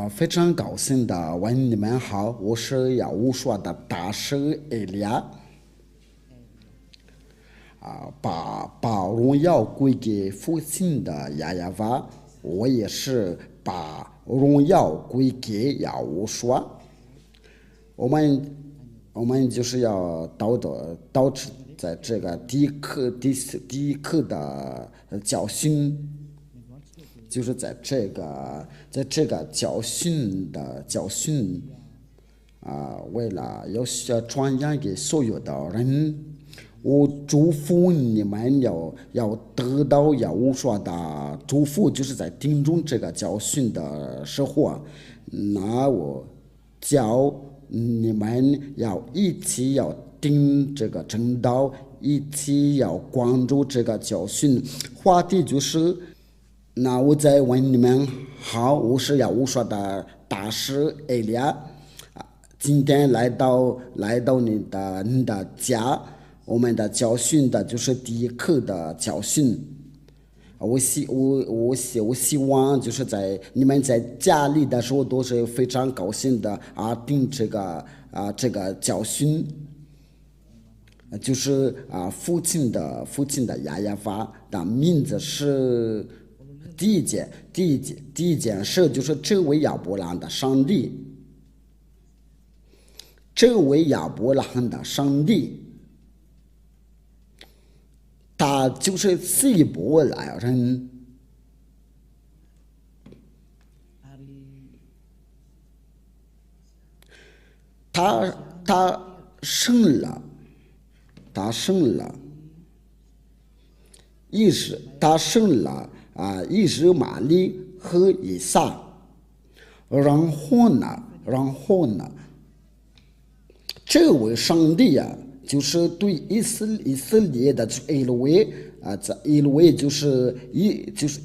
非常高兴的问你们好，我是要武说的大师艾利亚。把荣耀归给父亲的亚亚娃，我也是把荣耀归给亚乌说。我们就是要导致在这个第一课的教训，就是在这个教训为了要传扬给所有的人，我祝福你们要得到要我说的祝福，就是在听中这个教训的时候，那我教你们要一起要听这个正道，一起要关注这个教训。话题就是，那我再问你们好，我是要我说的大师艾利亚。今天来到你的家，我们的教训的就是第一课的教训。我希望就是在你们在家里的时候都是非常高兴的听这个教训，就是父亲的亚亚娃的名字是第一件事，就是这位亚伯兰的上帝。这位亚伯拉罕的上帝，他就是希伯来人，他生了以实玛利和以撒，然后呢，这位上帝就是对以色列的以色列就是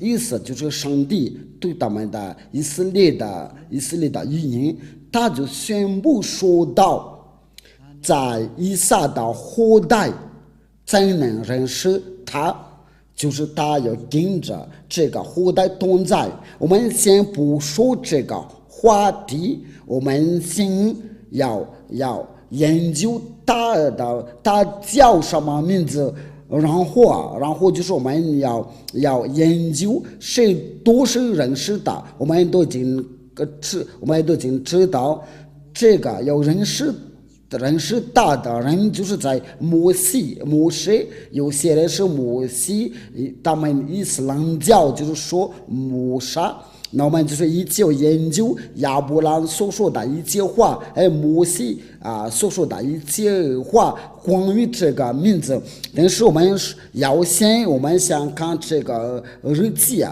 意思就是上帝对他们的以色列的语言，他就宣布说道，在以撒的后代才能认识他，就是他要跟着这个后代同在。我们先不说这个话题，我们先要研究他叫什么名字，然后就是我们要研究谁都是认识的，我们都已经知道这个要认识他的人，就是在摩西，有些人是摩西，他们伊斯兰教就是说摩沙。那我们就是一起要研究亚伯兰所说的一切话，摩西所说的一切话关于这个名字。但是我们先看这个日记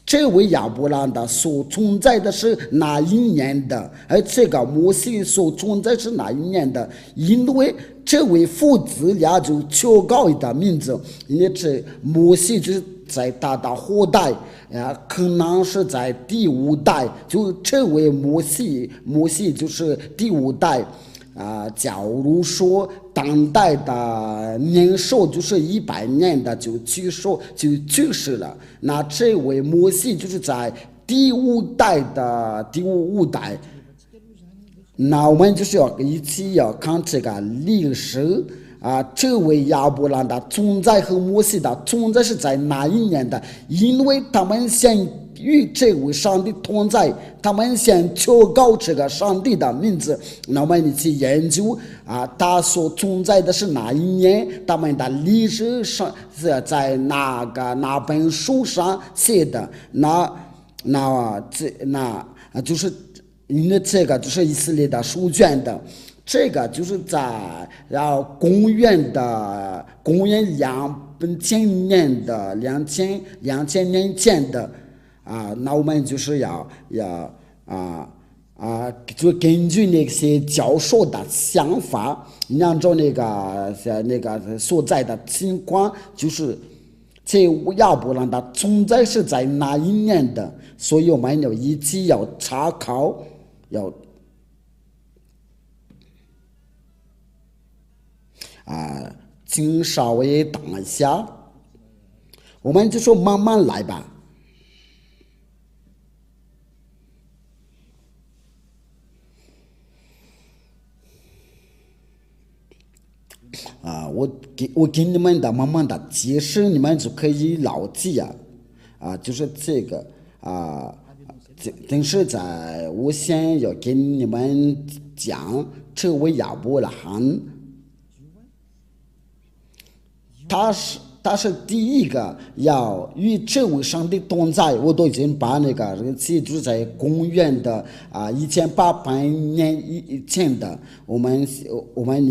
这位亚伯兰的所存在的是哪一年的？而这个摩西所存在是哪一年的？因为这位父子俩就求高一的名字，因为这摩西就是在他的后代可能是在第五代，就这位摩西就是第五代。假如说当代的年寿就是100年的就去世了，那这位摩西就是在第五代。那我们就是要一起要看这个历史这位亚伯兰的存在和摩西的存在是在哪一年的？因为他们先与这位上帝同在，他们先求告这个上帝的名字。那我们一起研究他所存在的是哪一年？他们的历史上是在哪本书上写的？就是因为这个就是以色列的书卷的。这个就是在公元2000年的2000年前的那我们就是就根据那些教授的想法，按照那个所在的情况，就是这亚伯兰的存在是在哪一年的，所以我们要一起要查考，请稍微等一下，我们就说慢慢来吧。我给你们的慢慢的解释，你们就可以牢记就是这个但是我先要给你们讲这位亚伯拉罕，他是第一个要与这位上帝同在。我都已经把那个记住在公元的1800年以前的，我们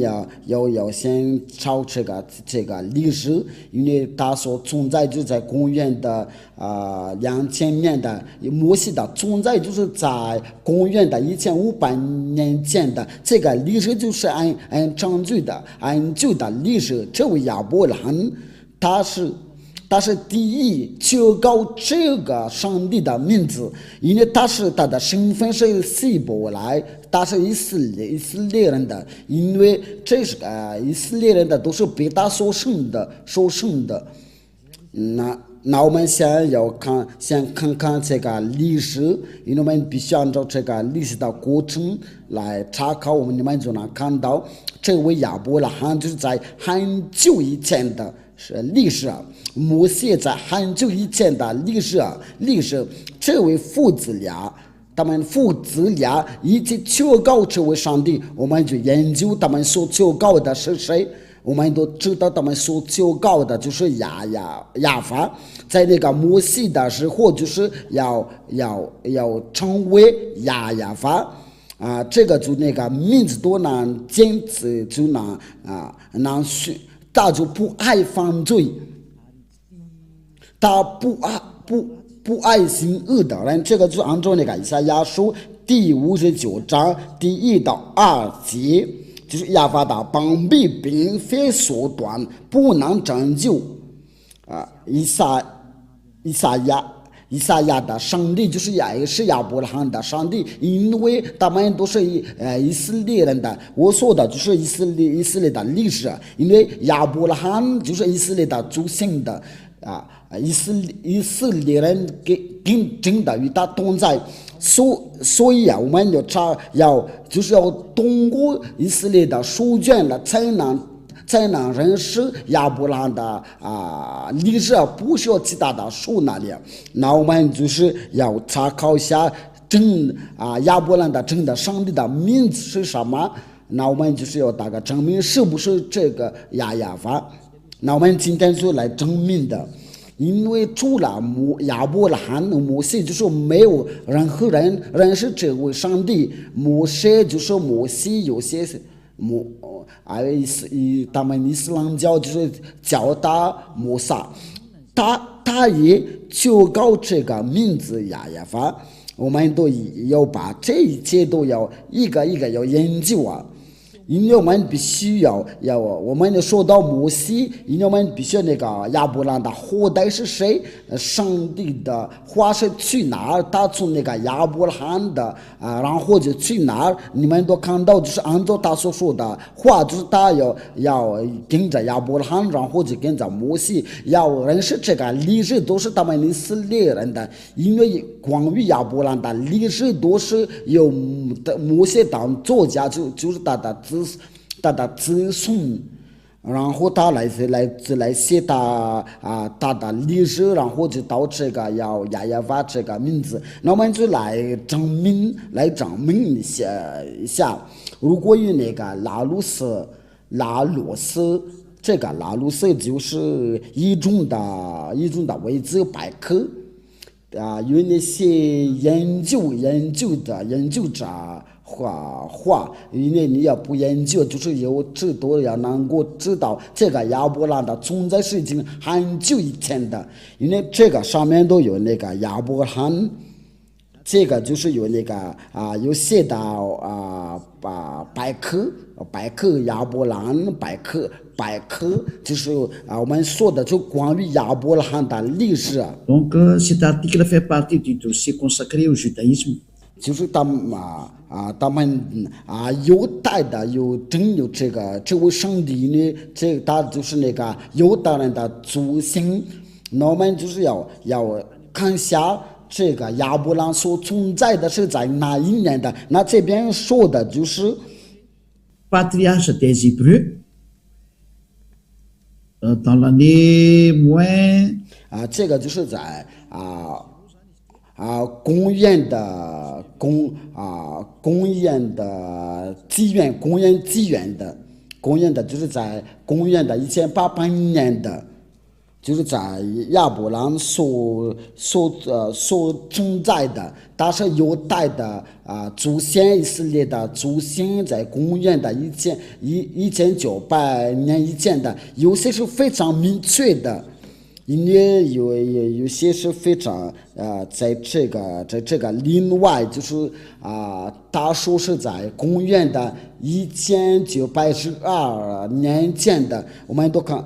要先找这个历史，因为他所存在就在公元的2000年的，摩西的存在就是在公元的1500年前的，这个历史就是按旧的历史。这位亚伯拉罕他是第一求告这个上帝的名字，因为他的身份是希伯来，他是以色列人的，因为这是以色列人的都是被他所生的。那我们先看看这个历史，因为我们必须按照这个历史的过程来查考，你们就能看到这位亚伯拉罕就是在很久以前的历史摩西在很久以前的历史，这位父子俩，他们父子俩一起求告这位上帝，我们就研究他们所求告的是谁。我们都知道他们所求告的就是亚法，在那个摩西的时候就是要成为亚法这个就那个名字多难坚持就难选，他就不爱犯罪，他不爱行恶的人，这个就按照那个以赛亚书第59章第1到2节。就是亚法的膀臂并非缩短，不能拯救以赛亚的上帝就是也是亚伯拉罕的上帝，因为他们都是以色列人的。我说的就是以色列的历史，因为亚伯拉罕就是以色列的祖先的以色列人跟真的与他同在。所以我们就是要通过以色列的书卷了，才能认识亚伯拉罕的历史，不需要其他的书那里。那我们就是要查考一下亚伯拉罕的真的上帝的名字是什么。那我们就是要大概证明是不是这个亚法。那我们今天就来证明的。因为除了亚伯拉罕、摩西，就是没有任何人认识这位上帝。摩西就是摩西，有些他们伊斯兰教就是叫他摩萨，他也求告这个名字亚法。我们都要把这一切都要一个一个要研究因为我们必须我们说到摩西，因为我们必须那个亚伯拉罕的后代是谁？上帝的话是去哪儿？他从那个亚伯拉罕的然后就去哪儿？你们都看到，就是按照他所说的话，就是他要跟着亚伯拉罕，然后就跟着摩西，要认识这个历史都是他们以色列人的，因为关于亚伯拉罕的历史都是由摩西当作家，就是他的子孙，然后他来写他的历史，然后就到这个亚法这个名字。那我们就来证明一下，如果有那个拉鲁斯，这个拉鲁斯就是一种的维基百科有那些研究者话，因为你要不研究，就是有知道要能够知道这个亚伯拉罕的存在是已经很久以前的，因为这个上面都有那个亚伯拉罕，这个就是有那个有写到百科亚伯拉罕百科就是我们说的就关于亚伯拉罕的历史。Donc cet article fait partie du dossier consacré au judaïsme。就是他们犹太的有这位上帝呢，他就是那个犹太人的祖先。那我们就是要看一下这个亚伯拉罕所存在的是在哪一年的。那这边说的就是 Patriarche des Hébreux dans l'année moins 这个就是在公元的公元的就是在公元的1800年的，就是在亚伯兰所存在的，但是犹太的祖先以色列的祖先在公元的1900年以前的，有些是非常明确的。因为有些是非常在这个另外就是他说是在公元的1912年前的，我们都看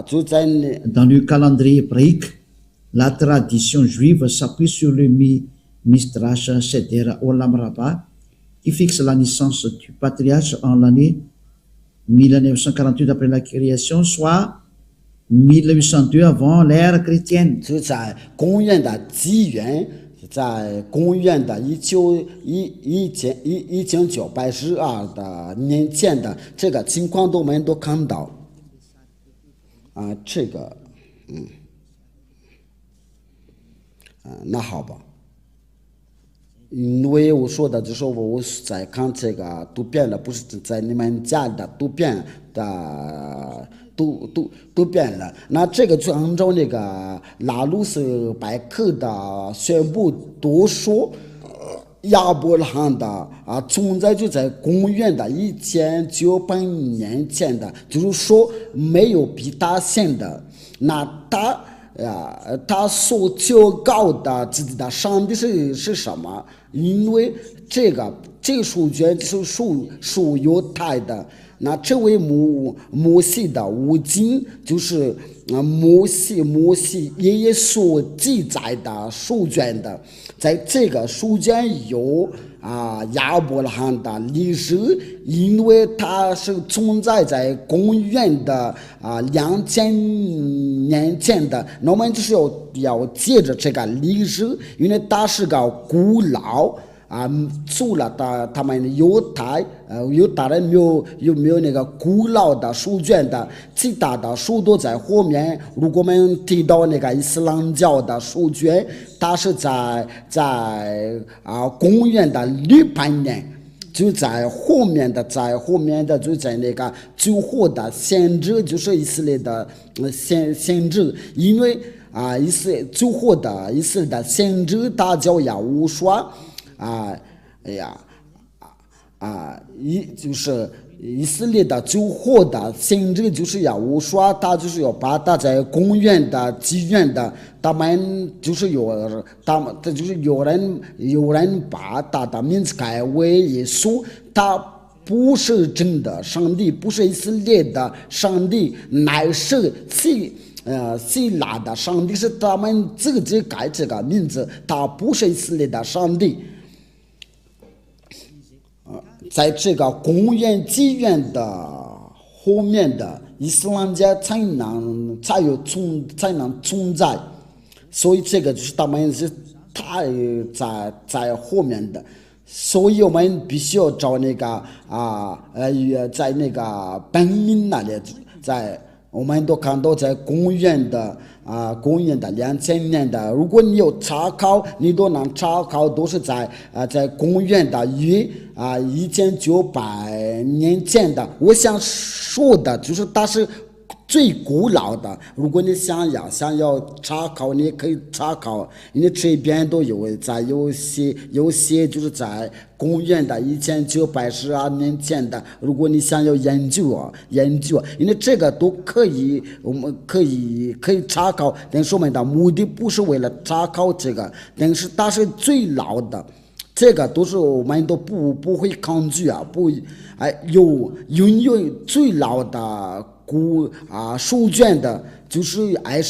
就在 dans le calendrier hébraïque, la tradition juive s'appuie sur le Midrash Seder Olam Rabbah, qui fixe la naissance du patriarche en l'année 1948 après la création, soit 1802 avant l'ère chrétienne. 就在公元的纪元，在公元的1912的年前的这个情况，我们都看到这个那好吧。因为我说的就是我在看这个图片了，不是在你们家的图片的都变了。那这个就按照那个拉鲁斯百科的宣布都说，亚伯拉罕的存在就在公元的1900年前的，就是说没有比他先的。那他所求告的自己的上帝是什么？因为这个书卷是属犹太的。那这位摩西的五经就是摩西爷爷所记载的书卷的，在这个书卷有亚伯拉罕的历史，因为它是存在在公元的2000年前的。那我们就是要接着这个历史，因为它是个古老。除了他们犹太人有没有那个古老的书卷的，其他的书都在后面。如果我们提到那个伊斯兰教的书卷，它是在公元的600年，就在后面的就在那个最后的先知，就是以色列的先知，因为最后的以色列的先知他叫亚乌刷。就是以色列的最后的先知就是亚乌刷，他就是要把他在公元的纪元的，他们就是有人把他的名字改为耶稣，他不是真的上帝，不是以色列的上帝，乃是希腊的上帝，是他们自己改这个名字，他不是以色列的上帝。在这个公元纪元的后面的伊斯兰教才能存在，所以这个就是他们是太在后面的，所以我们必须要找那个在那个本命那里，我们都看到在公元的2000年的，如果你有查考，你都能查考，都是在公元的1900年前的。我想说的就是它是最古老的。如果你想要查考，你可以查考，因为这边都有有些就是在公元的1912年前的。如果你想要研究，因为这个都可以，我们可以查考，但是我们的目的不是为了查考这个，但是它是最老的。这个都是我们都不会抗拒拥有最老的书卷的，就是还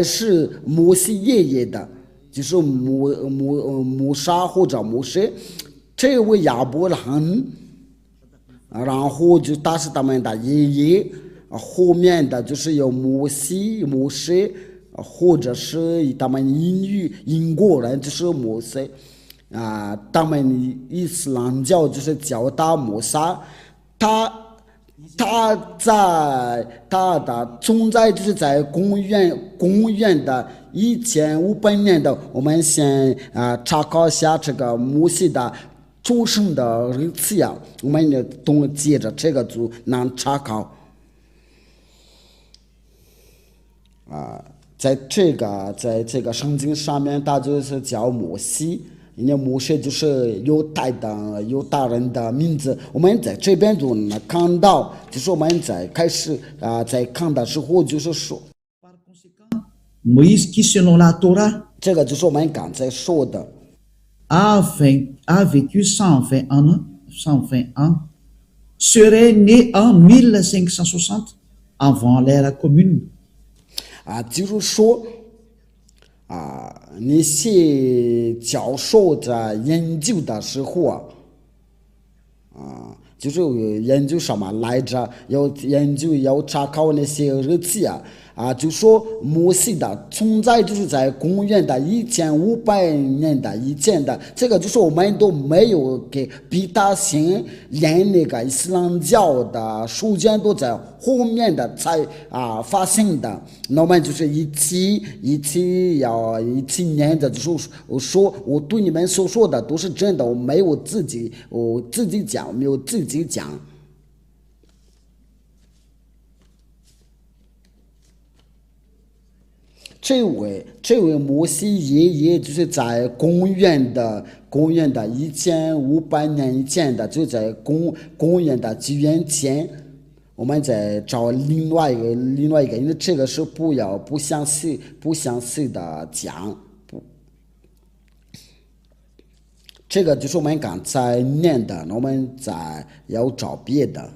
是摩西爷爷的，就是摩沙或者摩西，这位亚伯拉罕，然后就他是他们的爷爷，后面的就是有摩西，或者是他们英国人就是摩西。他们伊斯兰教就是叫他摩萨，它的存在就是在公元的1500年的，我们先查考一下这个摩西的出生的日期呀，我们也接着这个就能查考在这个圣经上面，它就是叫摩西。因为摩西就是犹大人的名字，我们在这边就能看到，就是我们在开始在看的时候，就是说， Moïse qui selon la Torah 这个就是我们刚才说的 a vécu 120 ans, serait né en 1560 avant l'ère commune. 就是说那些教授在研究的时候就是研究什么来着？要查考那些日期就说摩西的存在就是在公元的1500年的以前的，这个就是我们都没有给比他先连那个伊斯兰教的书卷都在后面的才发现的。那我们就是一起念的，就是说我对你们所说的都是真的，我没有自己讲，没有自己讲。这位摩西爷爷就是在公元的1500年以前的，就在公元的纪元前，我们再找另外一个，因为这个是不详细的讲，这个就是我们刚才念的，我们再要找别的。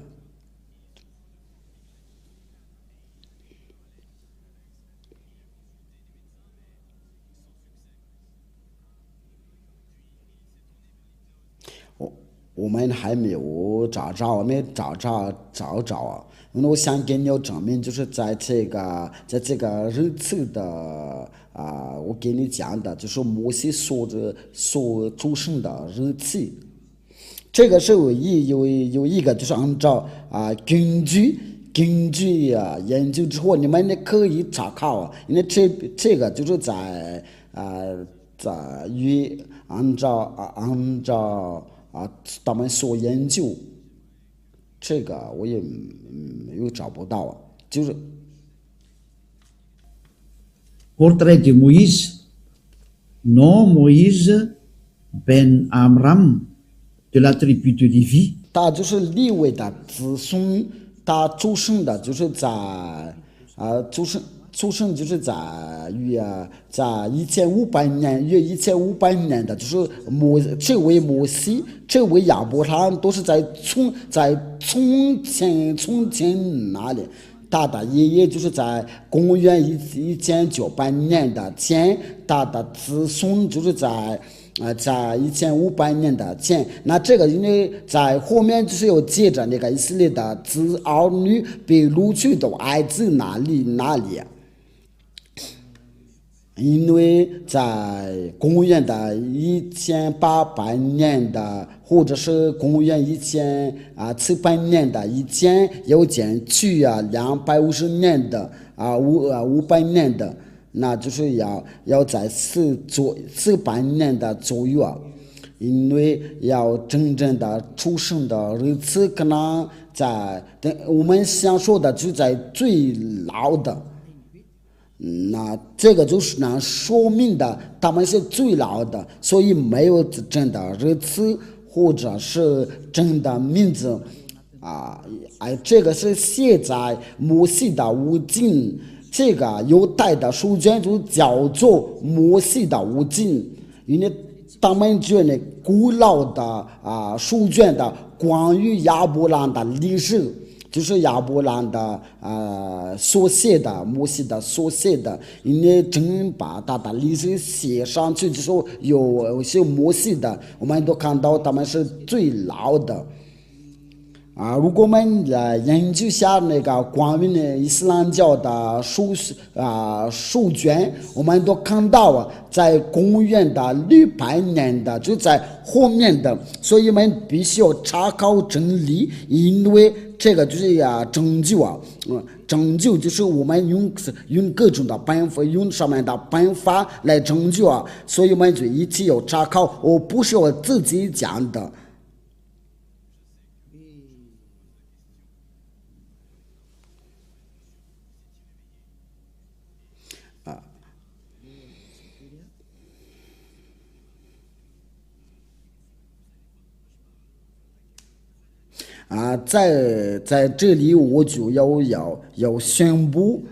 我们还没有找着，我们找因为我想给你证明，就是在这个日期的我给你讲的，就是摩西所出生的日期。这个是有一个，就是按照根据研究之后，你们可以查考因为这个就是在按照他们所研究，这个我也没有找不到就是 Portrait de Moïse, nom Moïse ben Amram de la tribu de Lévi. 他就是利未的子孙，他出生的就是在出生就是在1500年的，就是这位摩西，这位亚伯拉罕都是在从前那里，他的爷爷就是在公元1900年的前，他的子孙就是在1500年的前。那这个因为在后面就是有接着那个以色列的儿女被掳去到埃及那里。因为在公元的1800年的，或者是公元1700年的以前，有减去250年的500年的，那就是要在400年的左右因为要真正的出生的日子，可能在我们想说的就在最老的。那这个就是能说明的，他们是最老的，所以没有真的日子或者是真的名字这个是写在摩西的五经，这个犹太的书卷就叫做摩西的五经，因为他们觉得古老的书卷的关于亚伯兰的历史。就是亚伯兰的所写的，摩西的所写的，因为真把他的历史写上去之后，有些摩西的，我们都看到他们是最老的如果我们来研究下那个关于呢伊斯兰教的书卷，我们都看到在公元的600年的就在后面的，所以我们必须要查考真理，因为这个就是拯救拯救就是我们用各种的办法，用上面的办法来拯救所以我们就一起要查考，我不是我自己讲的。在这里我就要宣布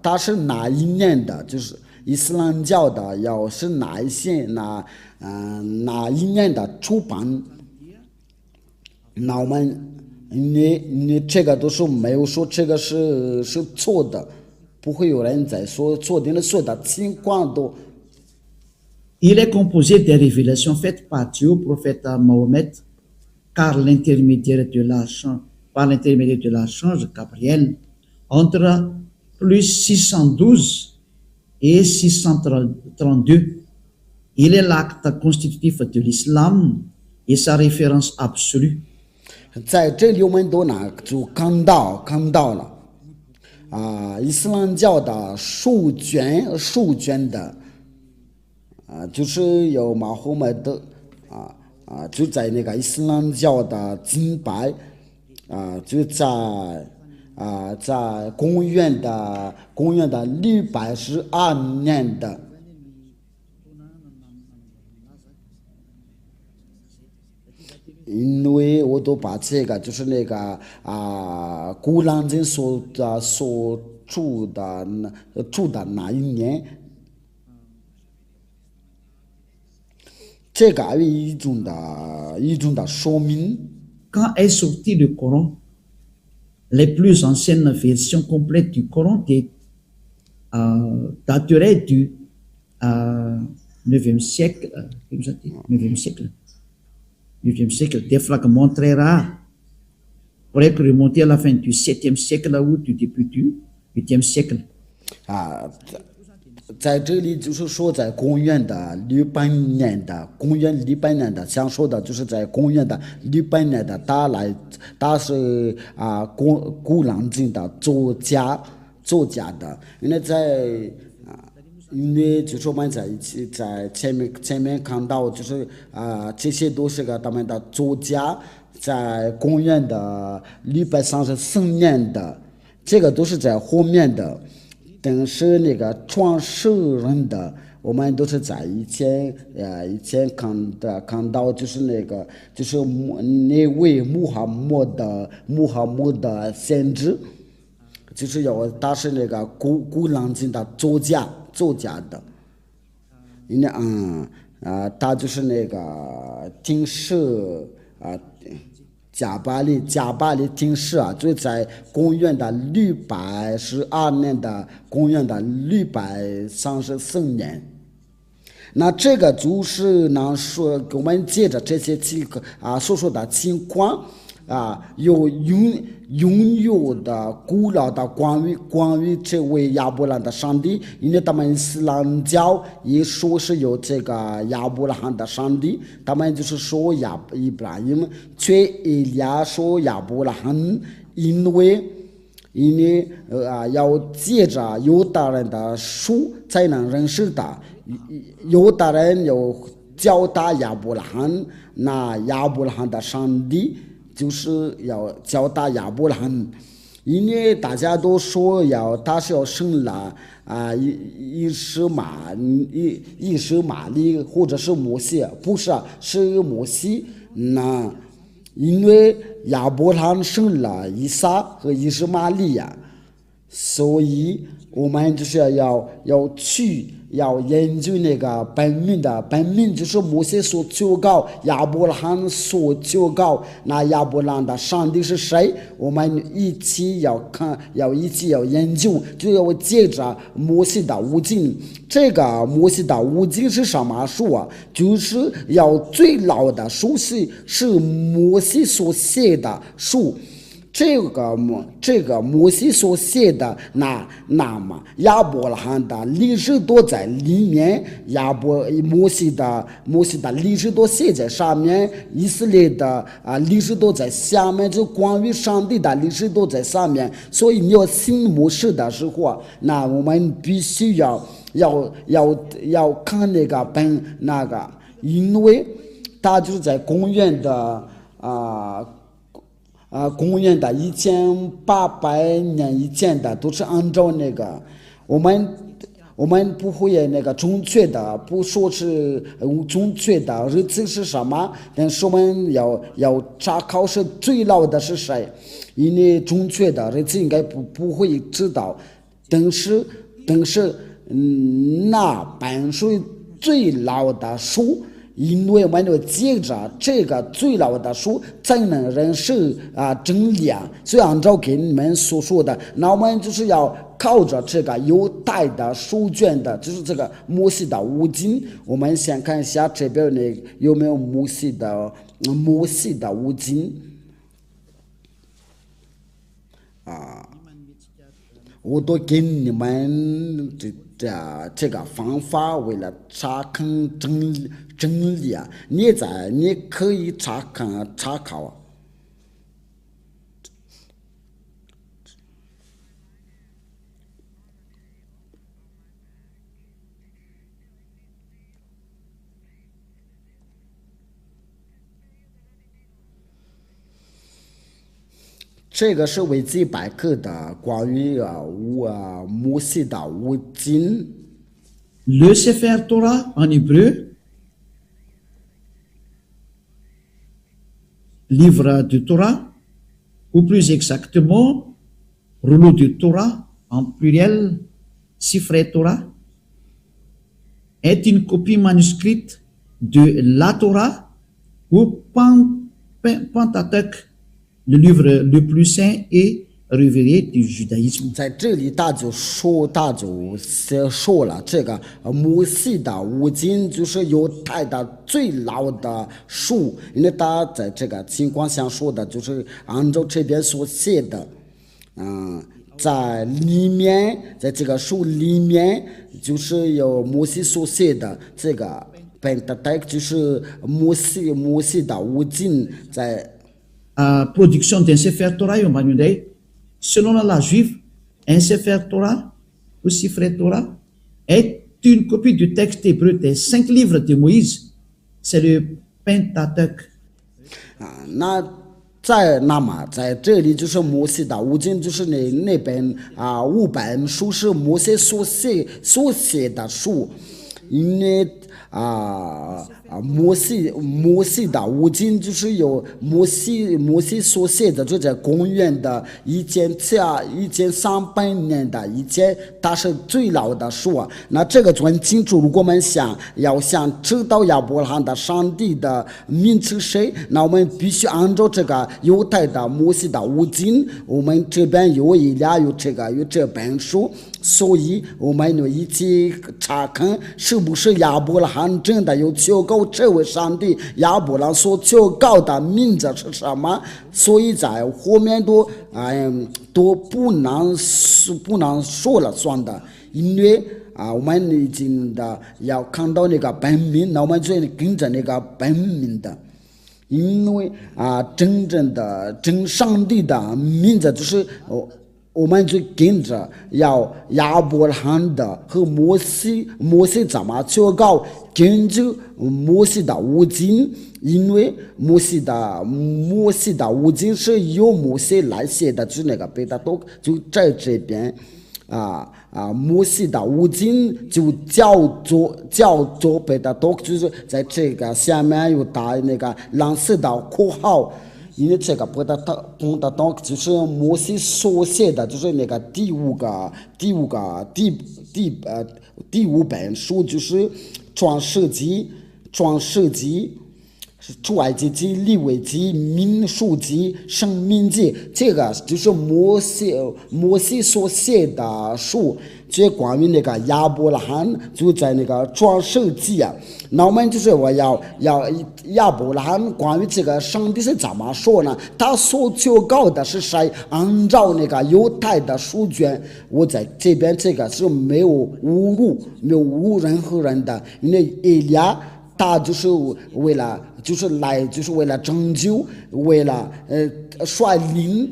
它是哪一年的，就是伊斯兰教的，要是哪一年的出版。那我们你这个都是没有说这个是错的，不会有人在说错的，所有的情况都。Il est composé des révélations faites par Dieu au prophète Mohammed par l'intermédiaire de l'archange Gabriel entre plus 612 et 632. Il est l'acte constitutif de l'islam et sa référence absolue. 在这里我们都就看到了伊斯兰教的书卷的就是有马后麦德就在那个伊斯兰教的敬拜就在公元的612年的。因为我都把这个就是那个古兰经所住的那一年，这个有一种的说明。Quand est sorti le Coran, les plus anciennes versions complètes du Coran dateraient du 9e siècle. 9e siècle, des fragments très rares pourraient remonter à la fin du 7e siècle ou du début du 8e siècle. 在这里就是说，在公元的600年的，想说的就是在公元的600年的，他是古兰经的作家的，因为就是我们在一起在前面看到，就是这些都是他们的作家，在公元的634年的，这个都是在后面的。但是那个创始人的，我们都是在以前看到，就是就是那位穆罕默德先知，就是他是那个古兰经的作家的，因为他就是那个听释加巴利听释就在公元的612年的公元的634年。那这个就是说我们借着这些所说的情况有拥有的古老的关于这位亚伯兰的上帝，因为他们伊斯兰教也说是有这个亚伯拉罕的上帝，他们就是说伊布拉欣，却以利亚说亚伯拉罕，因为要借着犹大人的书才能认识他，犹大人有教导亚伯拉罕，那亚伯拉罕的上帝就是要教导亚伯拉罕，因为大家都说他是要生了伊什玛利或者是摩西，不是是摩西。那因为亚伯拉罕生了以撒和以实玛利亚，所以我们就是要研究那个本命就是摩西所求告亚伯拉罕所求告那亚伯拉罕的上帝是谁？我们一起要研究，就要借着摩西的五经。这个摩西的五经是什么书啊？就是要最老的书是摩西所写的书。这个摩西所写的那么亚伯拉罕的历史都在里面，摩西的历史都写在上面，以色列的历史都在下面，就关于上帝的历史都在上面。所以你要信摩西的时候，那我们必须要看那个，因为他就是在公元的1800年以前的都是按照那个我们不会那个准确的，不说是准确的日子是什么，但是我们要查考是最老的是谁，因为准确的日子应该不会知道，但是那本书最老的书。因为我们要借着这个最老的书才能认识真理啊，所以按照给你们所说的，那我们就是要靠着这个犹太的书卷的，就是这个摩西的五经。我们先看一下这边有没有摩西的五经我都给你们这个方法，为了查看真理啊，你可以查考。这个是维基百科的关于摩西的五经。Le Sefer Torah en hébreu, livre du Torah, ou plus exactement, rouleau du Torah en pluriel, Sifrei Torah, est une copie manuscrite de la Torah ou Pentateuch, le livre le plus saint et révéré du judaïsme. 在这里他就说了，这个摩西的五经就是犹太的最老的书，因为他在这个情况下说的就是按照这边所写的，在里面，在这个书里面就是有摩西所写的这个Pentateuch，就是摩西的五经在。Production d'un Sefer Torah, selon la loi juive, un Sefer Torah ou Sifrei Torah est une copie du texte hébreu des 5 livres de Moïse. C'est le Pentateuch. 那么在这里就是摩西的五经，就是那本5本书是摩西所写的书，因为摩西的五经就是有摩西所写的，就在公元的1300年的以前，它是最老的书啊。那这个就很清楚，如果我们要想知道亚伯拉罕的上帝的名是谁，那我们必须按照这个犹太的摩西的五经，我们这边有这本书，所以我们一起查看是不是亚伯拉罕真的有求告这位上帝，亚伯拉罕所求告的名字是什么？所以在后面都不能说了算的，因为我们已经要看到那个本名，那我们就跟着那个本名的，因为真正的真上帝的名字就是我们就跟着要亚伯拉罕的和摩西怎么求告，根据摩西的五经，因为摩西的五经是由摩西来写的，就是那个贝塔多就在这边摩西的五经就叫做贝塔多，就是在这个下面有打那个蓝色的括号。因为这个不得当就是摩西所写的，就是那个第五本书，就是创世纪、出埃及记、利未记、民数记、申命记，这个就是摩西所写的书。这关于那个亚伯拉罕就在那个创世纪啊，那我们就是我要亚伯拉罕关于这个上帝是怎么说呢？他所求告的是谁？按照那个犹太的书卷，我在这边这个是没有侮辱任何人的，因为以利亚他就是为了拯救，为了率领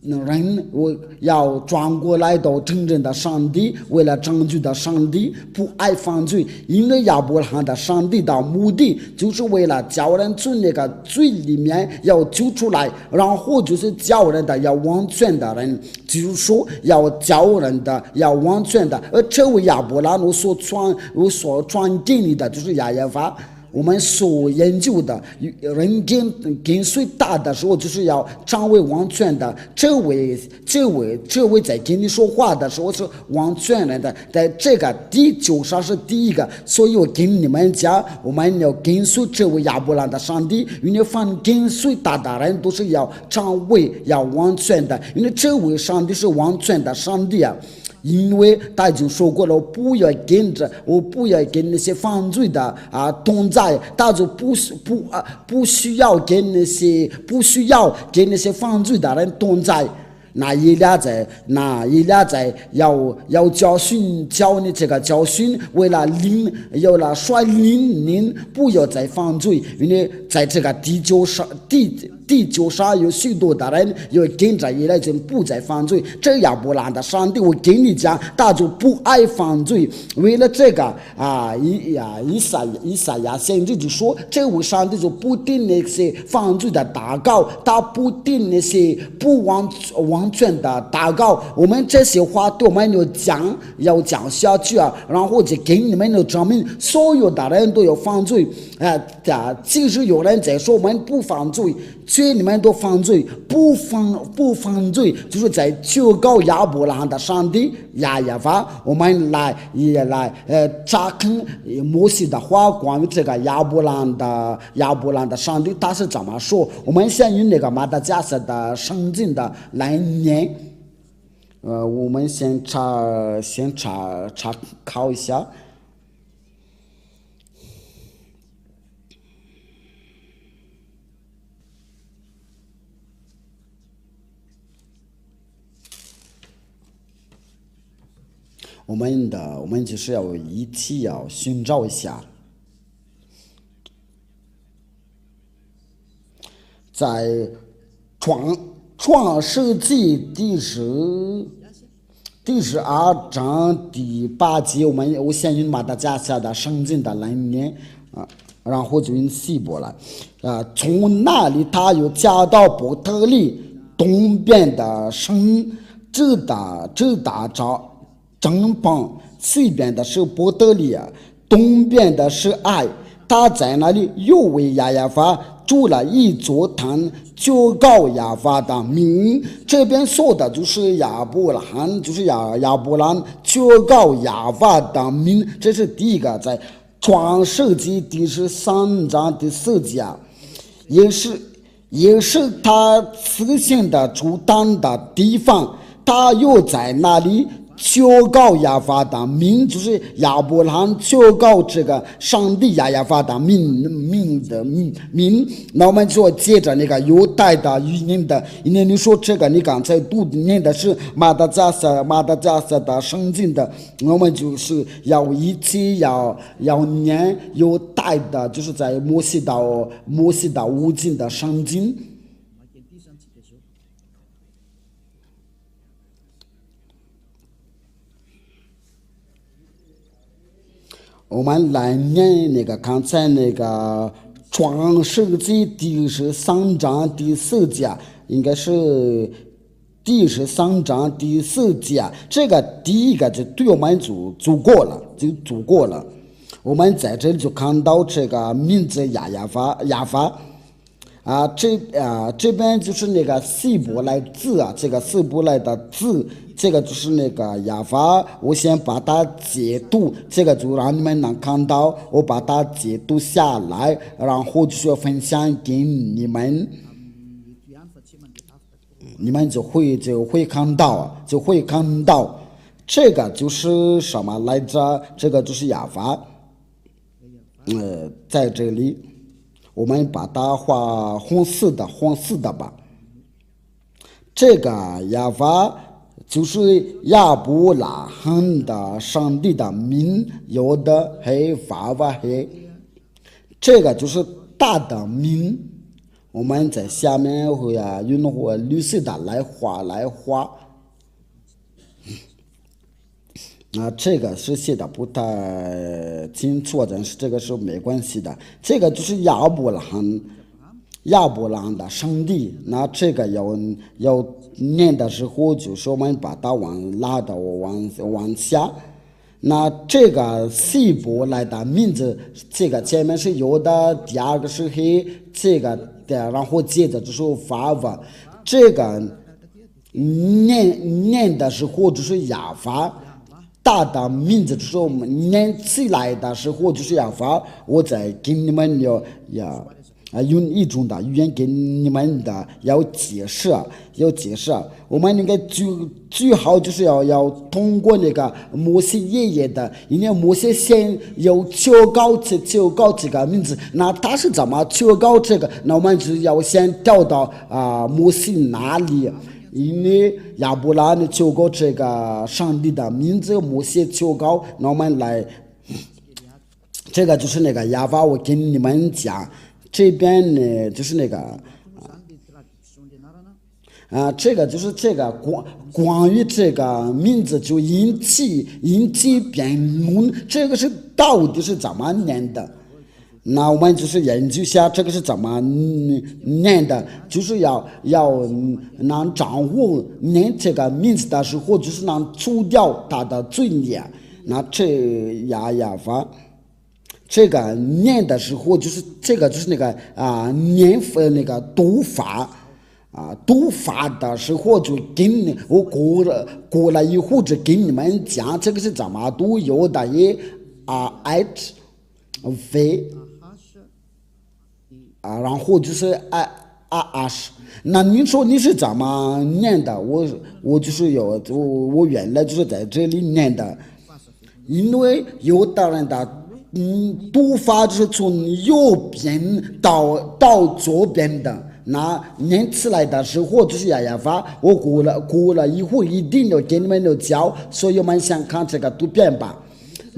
人，我要转过来到真正的上帝，为了拯救的上帝，不爱犯罪。因为亚伯拉罕的上帝的目的就是为了叫人从那个罪里面要救出来，然后就是叫人的要完全的人，就是说要叫人的要完全的。而这位亚伯拉罕我所传给你的就是亚耶法。我们所研究的人跟随大的时候，就是要成为完全的。这位在跟你说话的时候是完全人的。在这个第9章是第一个，所以我跟你们讲，我们要跟随这位亚伯拉罕的上帝。因为凡跟随大的人都是要成为要完全的，因为这位上帝是完全的上帝啊。因为他就说过了，我不要跟那些犯罪的同在，他就不需要跟那些犯罪的人同在。那伊俩在要教你这个教训，为了率领您不要再犯罪。因为在这个第9章有许多的人要跟着伊来就不再犯罪。这亚伯拉罕的上帝，我跟你讲，他就不爱犯罪。为了这个以赛亚先知就说，这位上帝就不定那些犯罪的祷告，他不定那些不完全的祷告。我们这些话对我们要讲下去啊，然后就给你们证明，所有的人都有犯罪即使有人在说我们不犯罪，却你们都犯罪，不犯罪，就是在求告亚伯拉罕的上帝亚耶法。我们也来查看摩西的话，关于这个亚伯拉罕的上帝他是怎么说。我们先用那个马达加斯的圣经的来念，我们先考一下。我们就是要一起要寻找一下，在创世纪第12章第8节，我先用马达加斯加的圣经的来念然后就用希伯来从那里他又加到伯特利东边的城，这大正邦，西边的是伯特利东边的是爱。他在那里又为亚耶法筑了一座坛，求告亚法的名。这边说的就是亚伯拉罕，就是亚伯拉罕求告亚法的名。这是第一个，在创世纪第13章第4节，也是他此行的出坛的地方。他又在那里求告亚法的名，就是亚伯拉罕求告这个上帝亚法的名。那我们就接着那个犹太的语音的，因为你说这个你刚才读念的是马达加斯的圣经的，我们就是要一起要念犹太的，就是在摩西的五经的圣经。我们来念那个刚才那个创世纪第13章第4节，应该是第13章第4节。这个第一个就对我们就足够了。我们在这里就看到这个名字亚法这边就是那个希伯来字啊，这个希伯来的字，这个就是那个亚法，我先把它解读，这个就让你们能看到，我把它解读下来，然后就是分享给你们，你们就会看到，这个就是什么来着？这个就是亚法，在这里。我们把它画红色的吧。这个亚法就是亚伯拉罕的上帝的名，有的黑法瓦黑，这个就是大的名。我们在下面会用绿色的来画。这个是写的不太清楚，但是这个是没关系的。这个就是亚伯拉罕的上帝。那这个要念的时候，就是我们把它拉到往下。那这个希伯来的名字，这个前面是有的，第二个是黑，这个然后接着就是法瓦。这个念的时候就是亚法。大的名字就是我们念起来的时候就是亚法，我在给你们用一种的语言给你们的要解释。我们那个最好就是要通过那个摩西爷爷的，因为摩西先要求告这个名字，那他是怎么求告这个？那我们就要先调到摩西那里。因为亚伯拉罕求告这个上帝的名字，摩西求告，那我们来，这个就是那个亚法，我跟你们讲，这边呢就是那个这个就是这个关于这个名字就引起辩论，这个是到底是怎么念的？那我们就是研究一下这个是怎么念的，就是要能掌握念这个名字的时候，就是能除掉它的罪孽。那这亚法，这个念的时候，就是这个就是那个念那个读法。读法的时候就跟我过了一会儿就跟你们讲这个是怎么读，有的也h v。然后就是那你说你是怎么念的？我就是我原来就是在这里念的，因为有的人的读法就是从右边到左边的，那念起来的时候就是亚法。我过了一会儿一定要给你们教，所以我们先看这个图片吧。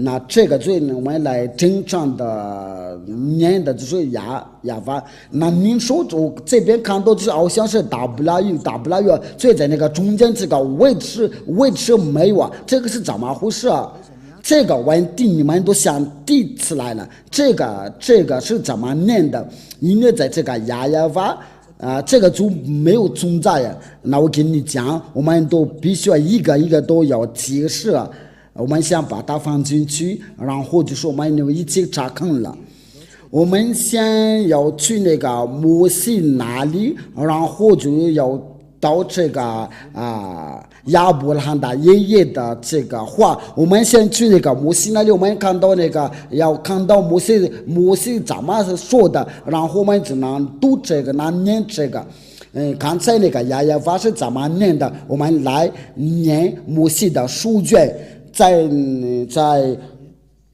那这个最我们来正常的念的就是亚法。那您说这边看到就是好像是 W， 最在那个中间这个位置没有这个是怎么回事？这个问题你们都想提起来了，这个是怎么念的？因为在这个亚法这个就没有存在呀。那我跟你讲，我们都必须要一个一个都要解释。我们先把它放进去，然后就是我们一起查看了。我们先要去那个摩西那里，然后就要到这个亚伯拉罕的爷爷的这个话。我们先去那个摩西那里，我们看到那个要看到摩西怎么说的，然后我们就能读这个，能念这个。刚才那个亚法是怎么念的？我们来念摩西的书卷。在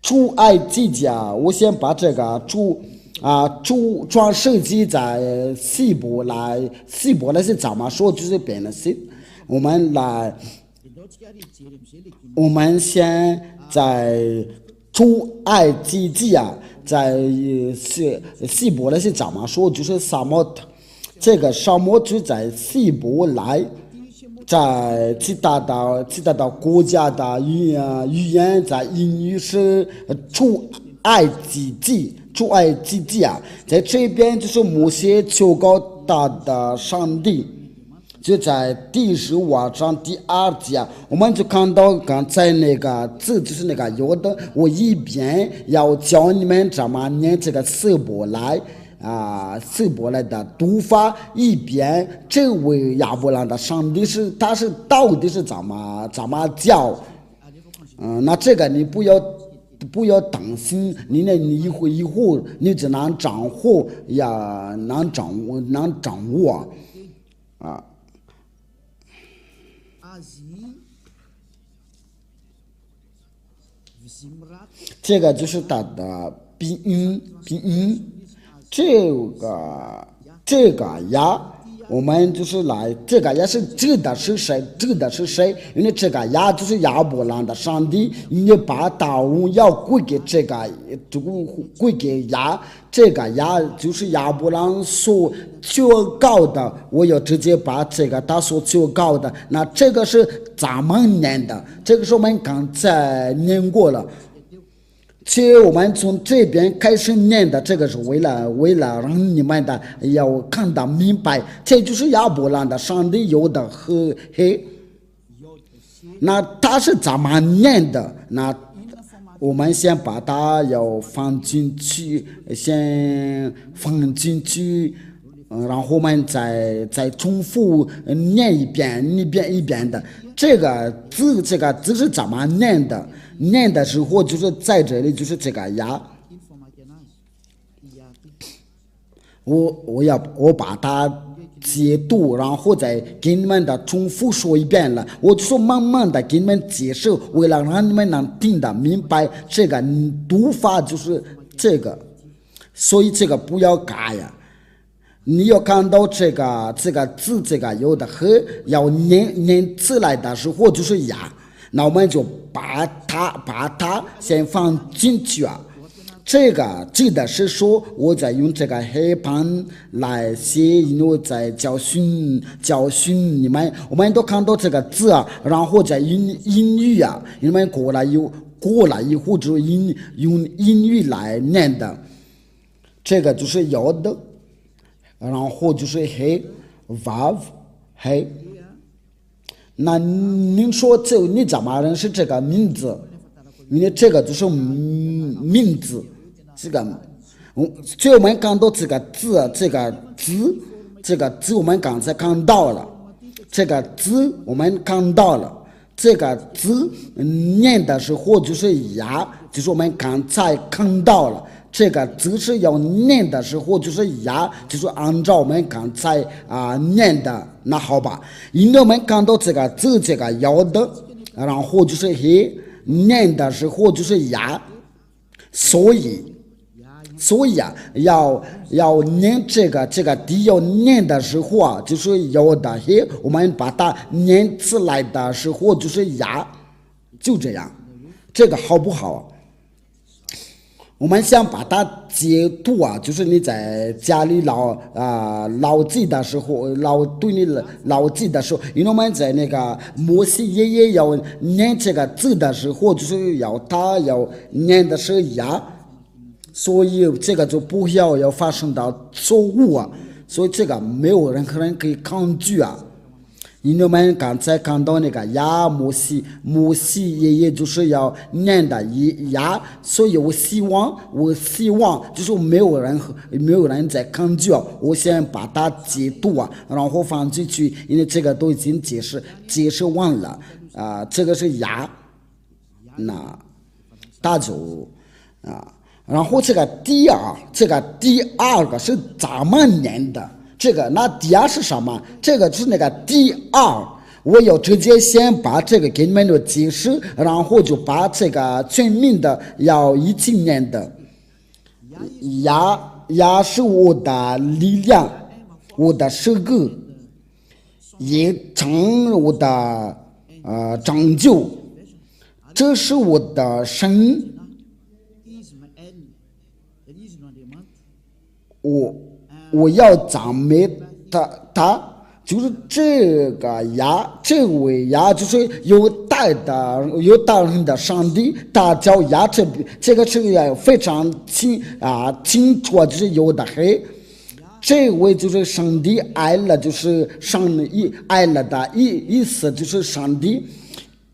出埃及记我先把这个创世纪在希伯来是怎么说？就是变了是，我们先在出埃及记在希伯来是怎么说？就是沙漠，这个沙漠就在希伯来。在其他的国家的语言，在英语是出埃及记在这边就是摩西求告他的上帝，就在第15章第2节，我们就看到刚才那个字就是那个有的，我一边要教你们怎么念这个希伯来希伯来的读法，一边这位亚伯兰的上帝他是到底是怎么叫？那这个你不要担心，你一会你只能掌握呀，能掌握啊。这个就是它的鼻音，这个呀，我们就是来，这个呀是指的是谁？因为这个呀就是亚伯兰的上帝，你把大荣耀归给归给呀，这个呀就是亚伯兰所求告的，我要直接把这个他所求告的，那这个是咱们念的，这个是我们刚才念过了。其实我们从这边开始念的，这个是为了让你们的要看得明白，这就是亚伯兰的上帝有的和黑。那他是怎么念的？那我们先把它要放进去，然后我们再重复念一遍的。这个字是怎么念的？念的时候就是在这里，就是这个呀。我把它解读，然后再给你们的重复说一遍了。我就说慢慢的给你们解释，为了让你们能听得明白，这个读法就是这个，所以这个不要改呀。你要看到这个字，这个有的和要念出来的时候就是呀。那我们就把它先放进去啊。这个记得是说我在用这个黑板来写，因为我在教训你们，我们都看到这个字啊，然后在英语啊，你们过来以后就用英语来念的，这个就是有的，然后就是黑 vav 黑。那您说你怎么认识这个名字？因为这个就是名字，这个所以我们看到这个字我们刚才看到了，这个字我们看到了，这个字念的时候就是呀，就是我们刚才看到了。这个字是要念的时候就是呀，就是按照我们刚才念的，那好吧。因为我们看到这个字，这个要的，然后就是黑，念的时候就是呀，所以啊，要念这个地要念的时候啊，就是要的黑，我们把它念出来的时候就是呀，就这样，这个好不好？我们想把它解读啊，就是你在家里牢记的时候，牢记的时候，因为我们在那个摩西爷爷要念这个字的时候，就是要念的是呀，所以这个就不要发生到错误啊，所以这个没有任何人可以抗拒啊。因为我们刚才看到那个呀，摩西爷爷就是要念的呀，所以我希望就是没有人在抗拒啊。我先把它解读啊，然后放进去，因为这个都已经解释完了这个是呀，那大就然后这个第二个是怎么念的？那第二是什么？这个是那个第二，我要直接先把这个给你们的解释，然后就把这个全名的要一起念的。呀是我的力量，我的舌头，也成我的拯救，这是我的神。我要赞美他，就是这个呀，这位呀，就是有大人的上帝，他叫呀，这个是非常清楚，就是有的黑。这位就是上帝爱了，就是爱了的意思，就是上帝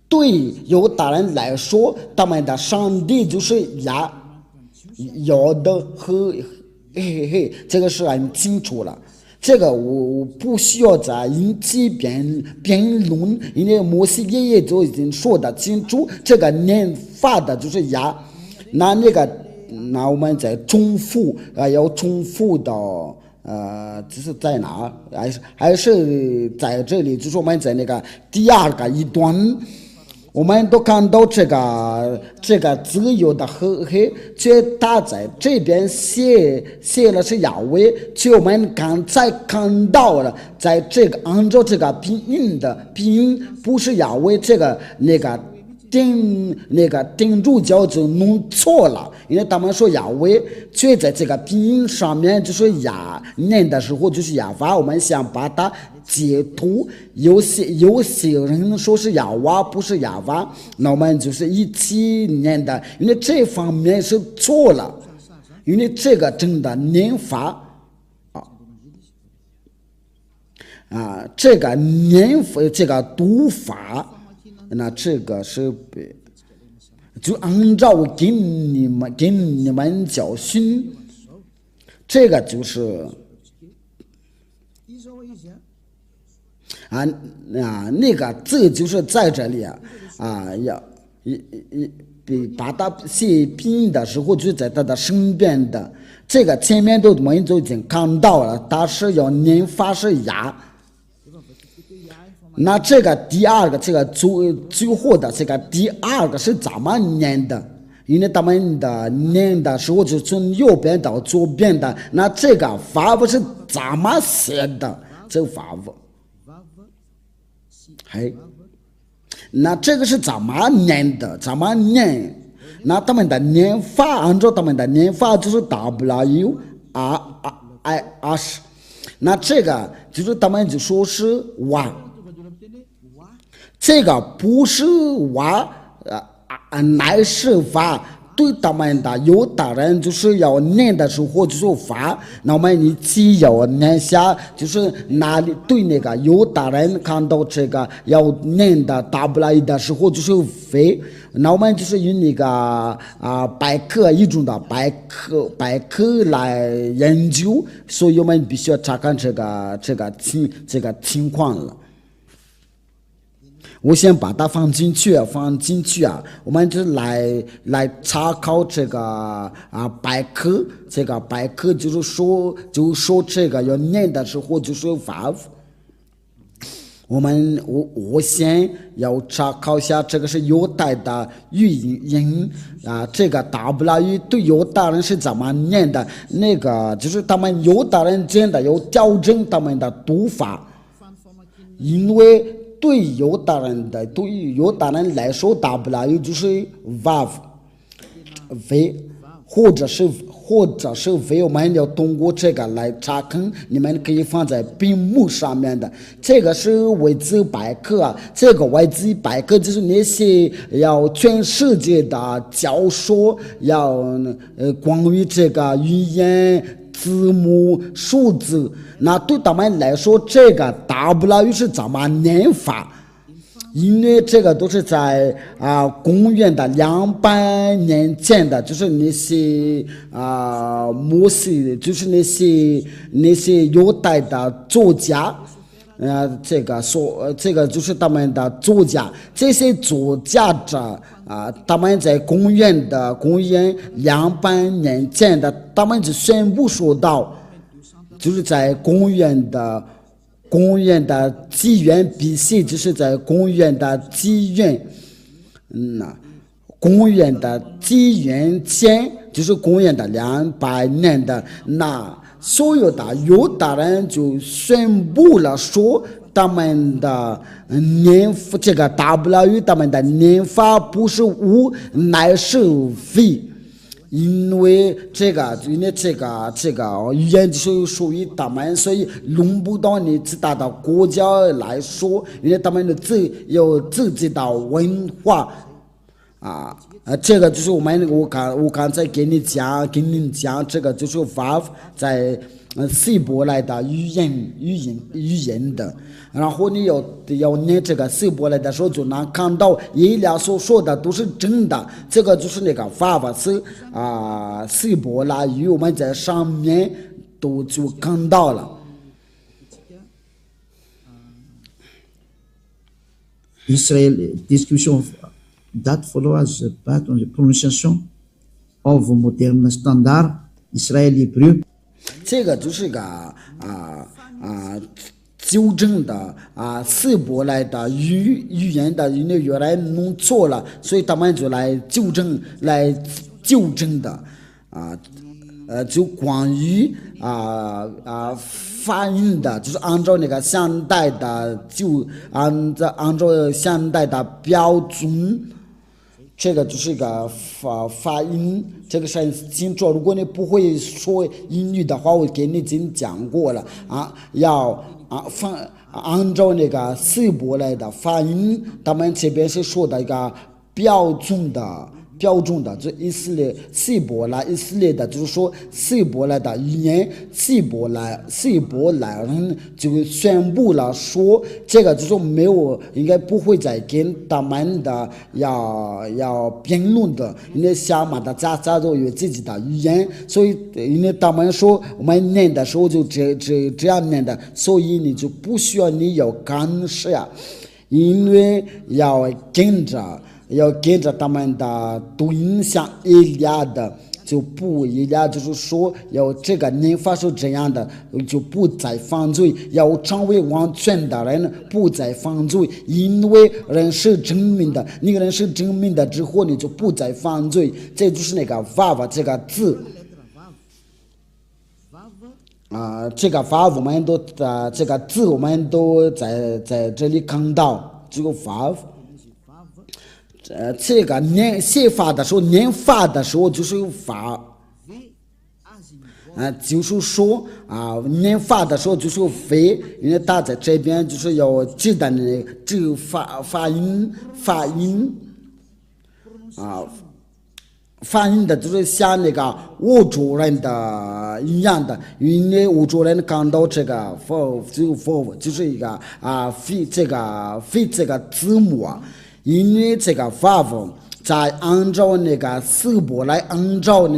对犹大人来说，他们的上帝就是呀，有的和这个是很清楚了。这个我不需要再引起辩论，因为摩西爷爷就已经说得清楚，这个念法的就是牙，那我们再重复要重复到这是在哪？还是在这里？就是我们在那个第二个一段。我们都看到这个自由的和黑，却他在这边写了是亚威，却我们刚才看到了，在这个按照这个拼音不是亚威，这个定住脚就弄错了，因为他们说亚威，却在这个拼音上面就是亚念的时候就是亚法，我们想把它解读，有些人说是亚娃不是亚娃，那我们就是一起念的，因为这方面是错了，因为这个真的念法这个念法这个读法，那这个是就按照给你们教训，这个就是那个字就是在这里要把它写拼的时候就在它的身边的，这个前面我们都已经看到了，它是要念法是牙。那这个第二个这个最后的这个第二个是怎么念的？因为他们的念的时候就从右边到左边的，那这个法不是怎么写的？这个法不，那这个是怎么念的？怎么念？那他们的念法，按照他们的念法就是 W R I S， 那这个就是他们就说是哇。这个不是哇乃是法，对他们的犹大人就是要念的时候就是法，那么你只要念下，就是哪里对那个犹大人看到这个要念的大不来的时候就是非，那我们就是用那个百科一种的百科来研究，所以我们必须要查看这个情况了。我先把它放进去我们就来查考这个百科，这个百科就是说这个要念的时候就是法。我先要查考一下这个是犹太的语音这个 W 对犹太人是怎么念的？那个就是他们犹太人真的要调整他们的读法，因为对于犹大人来说 W 就是 Vav 或者是 V， 我们要通过这个来查看，你们可以放在屏幕上面的。这个是维基百科这个维基百科就是那些要全世界的教授要关于这个语言字母数字，那对他们来说这个 W 是怎么念法？因为这个都是在公元的200年前的，就是那些摩西，就是那些犹太的作家，这个就是他们的作家，这些作家者他们在公元200年前的，他们就宣布说到，就是在公元的纪元 BC， 就是在公元的纪元前，就是公元的200年的，那所有的犹大人就宣布了说，他们的念法这个 W 他们的念法不是无，乃是 V。因为这个语言就是属于他们，所以轮不到你其他的国家来说，因为他们有自己的文化这个就是我刚才给你讲，这个就是 vav 在希伯来的语言的，然后你要念这个希伯来的时候，就能看到以利亚所说的都是真的。这个就是那个 vav 是希伯来语，我们在上面都就看到了。Israël, discussion date follows pas dans la prononciation of modern standard Israël hébreu. 这个就是个纠正的希伯来的语言的，因为原来弄错了，所以他们就来纠正的就关于发音的，就是按照那个现代的，就按照现代的标准。这个就是一个发音，这个是清楚。如果你不会说英语的话，我给你已经讲过了要按照那个希伯来的发音，他们这边是说的一个标准的，就希伯来以色列的，就是说希伯来的语言，希伯来人就宣布了说，这个就是没有，应该不会再跟他们的要辩论的，因为下面的家都有自己的语言，所以因为他们说我们念的时候就这样念的，所以你就不需要你有干涉，因为要跟着他们的读音像以利亚的，就不一样，就是说要这个念法是这样的，就不再犯罪，要成为完全的人，不再犯罪，因为人是真命的，那个人是真命的之后，你就不再犯罪，这就是那个 vav 这个字。这个 vav 我们都这个字我们都在这里看到，这个 vav。这个写法的时候，念法的时候就是法，就是说念法的时候就是非，因为他在这边就是要记得呢，这个发音发音的就是像那个欧洲人的一样的，因为欧洲人看到这个 for 就是一个非这个字母因为这个 vav 在按照那个希伯来，按照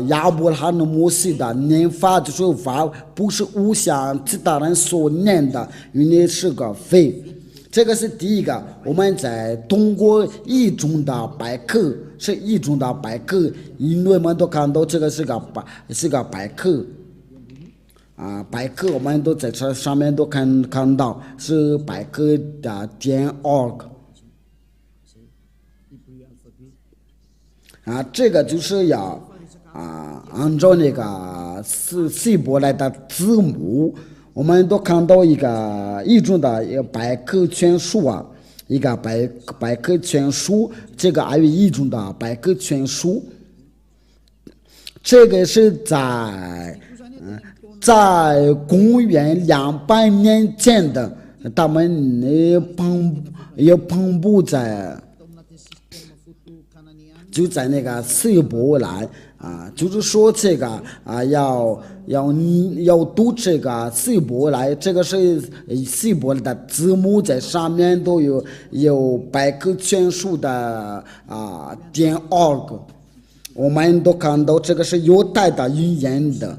亚伯拉罕摩西的念法，就是 vav 不是像其他人所念的，因为是个非。这个是第一个，我们在通过一种的百科，因为我们都看到这个是个百科。百科我们都在这上面都看到是百科的.org 这个就是要按照那个希伯来的字母，我们都看到一种的百科全书一个百科全书，这个还有一种的百科全书，这个是在公元200年前的，他们也分布在，就在那个希伯来就是说这个要读这个希伯来，这个是希伯来的字母，在上面都有百科全书的.org， 我们都看到这个是犹太的语言的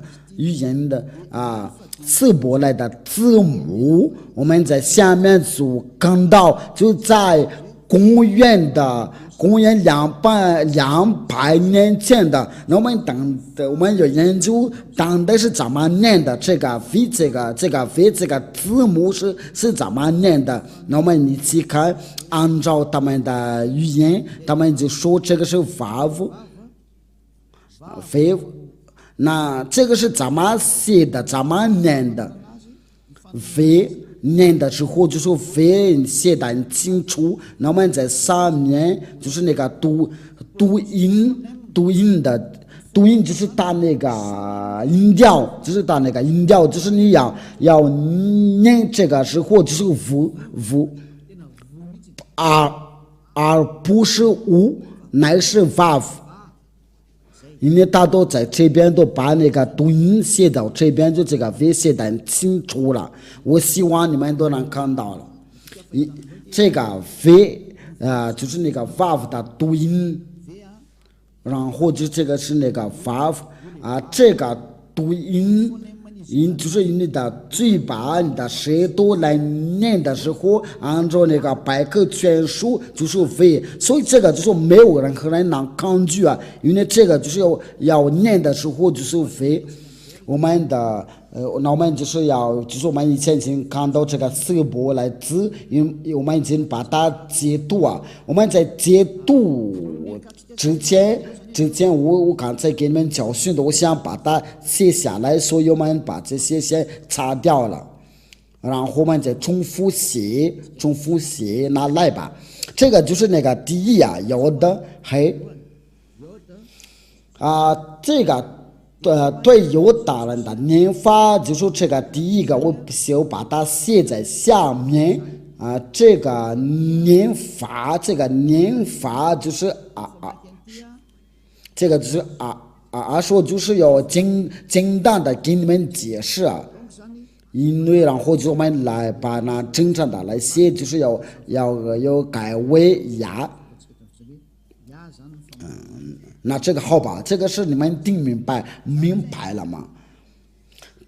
希伯来的字母，我们在下面就看到，就在公元200年前的，那我们有研究当的是怎么念的，这个字母是怎么念的，那我们一起看，按照他们的语言，他们就说这个是 vav，那这个是怎么写的，怎么念的？非念的时候就是非写的很清楚，那我们在上面就是那个读音就是打那个音调，就是你要念这个时候就是 v 而不是 u， 乃是 vav。因为大都在这边都把那个读音写到这边，就这个 v 写得很清楚了。我希望你们都能看到了。这个 v 就是那个 vav 的读音，然后就这个是那个 vav 这个读音就是你的嘴巴、你的舌头来念的时候，按照那个百科全书就是 v， 所以这个就是没有任何人能抗拒因为这个就是要念的时候就是 v。我们的那我们就是我们以前已经看到这个四波来字，因为我们已经把它解读我们在解读之前我刚才给你们教训的，我想把它写下来，所以我们把这些先擦掉了，然后我们再重复写，拿来吧。这个就是那个第一有的嘿这个对犹大人的念法，就是这个第一个，我就把它写在下面这个念法就是这个就是说就是要简单的给你们解释因为然后就我们来把那正常的来写，就是要改为呀。那这个好吧，这个是你们听明白了吗？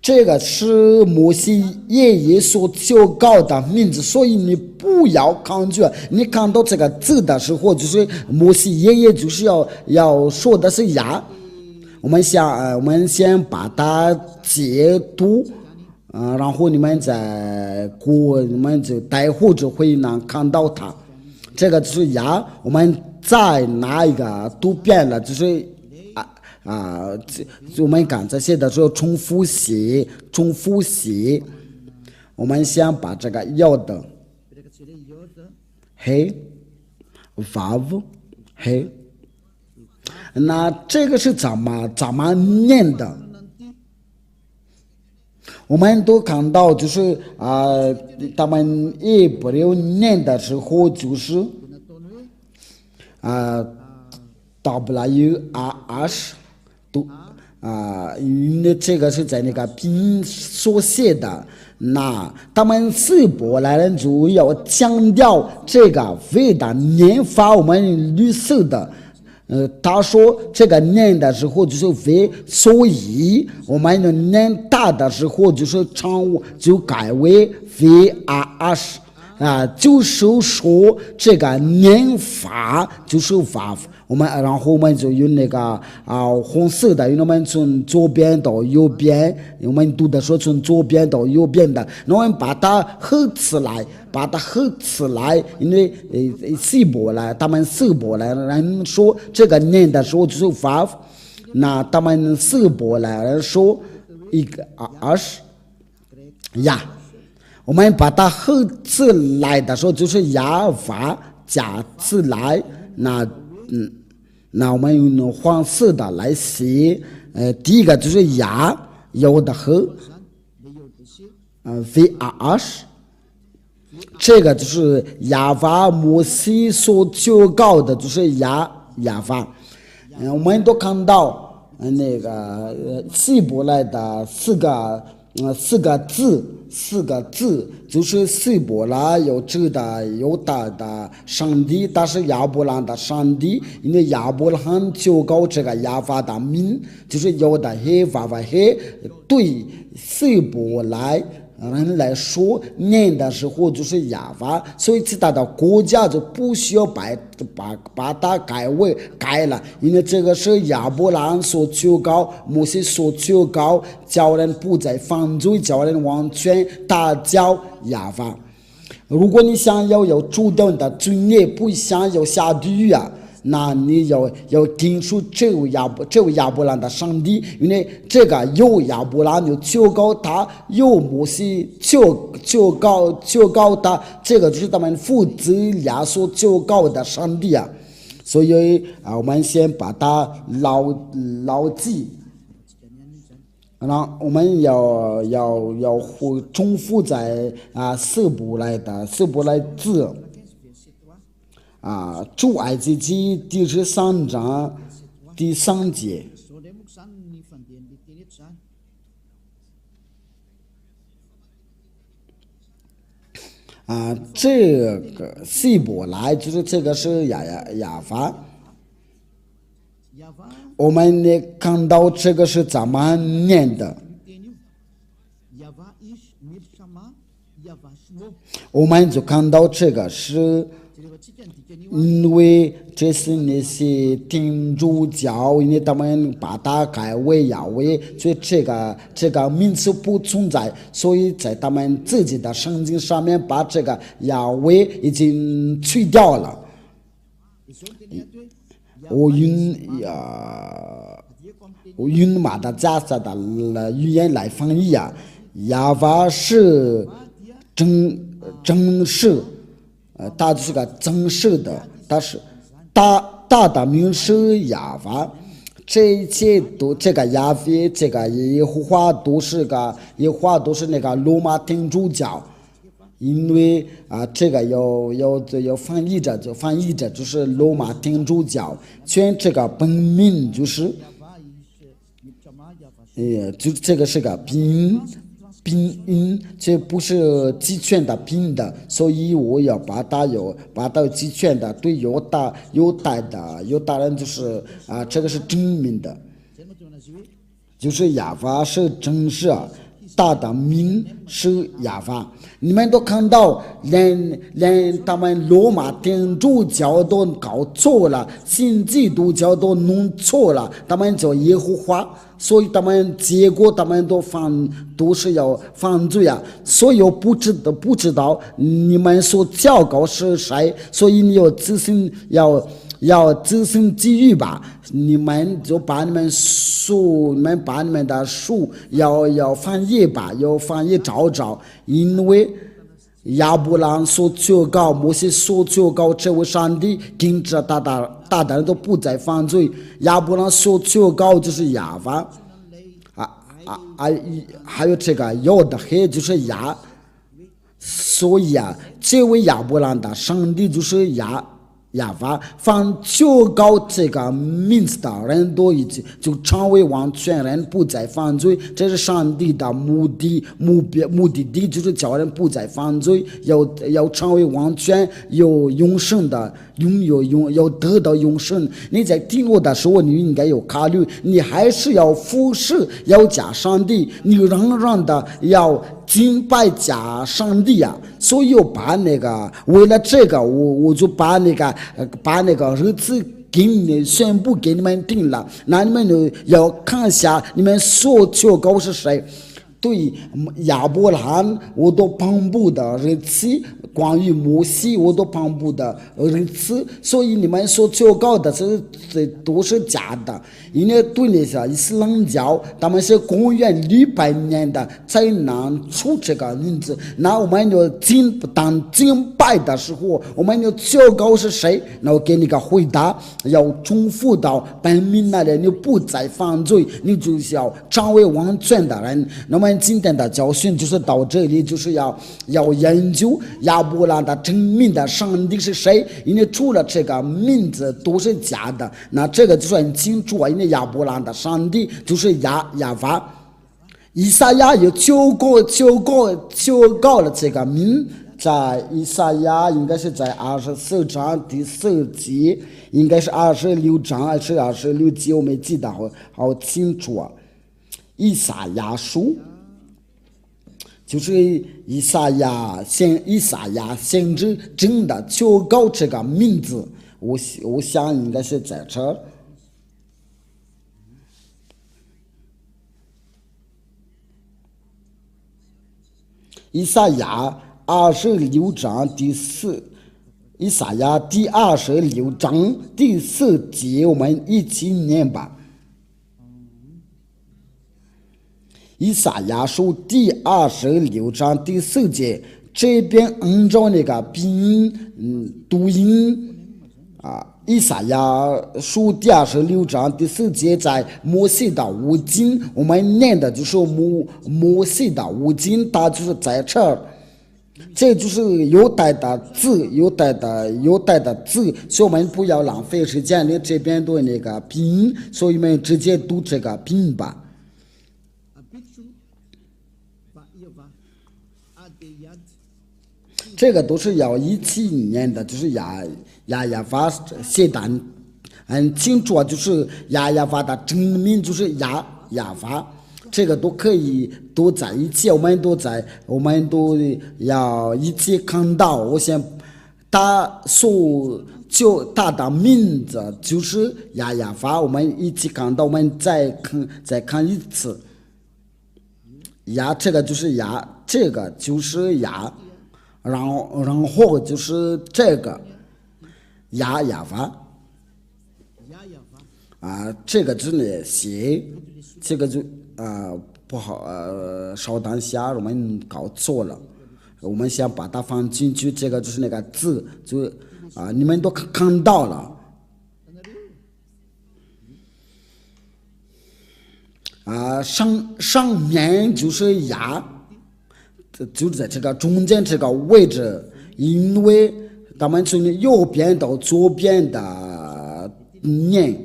这个是摩西爷爷所求告的名字，所以你不要抗拒。你看到这个字的时候，就是摩西爷爷就是要说的是呀。我们先把它解读，然后你们就待会就会能看到它。这个就是呀，我们再拿一个读遍了，就是我们刚才写的时候重复写。我们先把这个要的嘿 vav 嘿，那这个是怎么念的？我们都看到就是他们也不留念的时候就是WRH 都因为这个是在那个拼音所写的，那他们希伯来人就要强调这个 v 的念法，我们绿色的。他说这个念的时候就是 v， 所以我们念大的时候就是就改为 VRH就是说这个念法就是 vav。然后我们就用那个红色的，因为我们从左边到右边，我们读的时候从左边到右边的，那我们把它合起来，因为他们希伯来人说这个念的时候就是 vav， 那他们希伯来人说一个呀，我们把它合起来的时候就是呀 vav 加起来，那我们用黄色的来写，第一个就是呀，有的和VRH， 这个就是亚法摩西所求告的，就是亚法。我们都看到那个希伯来的四个字，就是希伯来有指的犹大的上帝，但是亚伯兰的上帝，因为亚伯兰求告这个亚法的名，就是有的黑法黑，对希伯来人来说念的时候就是亚法，所以其他的国家就不需要把它改了，因为这个是亚伯兰所求告，摩西所求告，叫人不再犯罪，叫人完全打交亚法。如果你想要有主动的尊严，不想要下地狱那你要听出这位亚伯兰的上帝，因为这个有亚伯兰有求告他，有摩西求告他，这个就是他们父子俩所求告的上帝所以我们先把它牢记，然后我们要重复在希伯来字出埃及记第13章第3节。这个希伯来就是这个是亚法，我们也看到这个是怎么念的。我们就看到这个是因为这是那些天主教，因为他们把它改为亚威，所以这个名词不存在，所以在他们自己的圣经上面把这个亚威已经去掉了。我用马达加斯的语言来翻译亚法是正式，它就是个正式的，但是大的名是亚法，这一切都这个亚非这个耶和华都是那个罗马天主教，因为这个要翻译着就是罗马天主教，全这个本名就是就这个是个拼音，这不是集权的拼的，所以我要把它集权的，对犹大人就是这个是正名的，就是亚法是正式，大的名是亚法。你们都看到，连他们罗马天主教都搞错了，新基督教都弄错了，他们叫耶和华，所以结果他们都是要犯罪所以我不知道你们所教告是谁，所以你要自行记忆吧，你们就把你们的书要翻译吧，要翻译找，因为亚伯兰所求告，摩西所求告，这位上帝跟着大人都不再犯罪，亚伯兰所求告就是亚法，还有这个有的黑就是亚，所以这位亚伯兰的上帝就是亚法，凡求告这个名字的人都已经就成为完全人，不再犯罪。这是上帝的目的地，就是叫人不再犯罪，要成为完全有永生的，要得到永生。你在听我的时候，你应该有考虑，你还是要服侍，要假上帝，你仍然的要敬拜假上帝所以我把为了这个，我就把那个日子宣布给你们定了，那你们就要看一下你们所求告是谁。对亚伯兰我都颁布的日期，关于摩西我都颁布的日期，所以你们所求告的这都是假的。因为对那些伊斯兰教，他们是公元600年的才能出这个名字，那我们就当敬拜的时候，我们就求告是谁，那我给你个回答，要重复到本命那里，你不再犯罪，你就是要成为完全的人。那么今天的教训就是到这里，就是要研究亚伯兰的真名的上帝是谁，因为除了这个名字都是假的，那这个就很清楚因为亚伯兰的上帝就是亚法。以赛亚也求告了这个名，在以赛亚应该是在24章第4节，应该是26章还是26节，我没记得好清楚以赛亚书就是以赛亚先知真的求告这个名字，我想应该是在这儿。以赛亚26章第4，以赛亚第26章第4节，我们一起念吧。以赛亚书第26章第4节，这边按照那个拼音读音以赛亚书第26章第4节，在摩西的五经，我们念的就是摩西的五经，它就是在这儿这就是有带的字，有带的字，所以我们不要浪费时间。你这边读那个拼，所以我们直接读这个拼吧。这个都是要一起念的，就是呀法写的很清楚，就是呀法的正名就是呀法。这个都可以都在一起，我们都要一起看到。我先就他的名字就是呀法，我们一起看到，我们再看一次。呀，这个就是呀，这个就是呀，然后就是这个呀法这个字呢写，这个就不好稍等一下，我们搞错了，我们先把它放进去，这个就是那个字，就你们都看到了。上面就是呀，就在这个中间这个位置，因为咱们从右边到左边的念，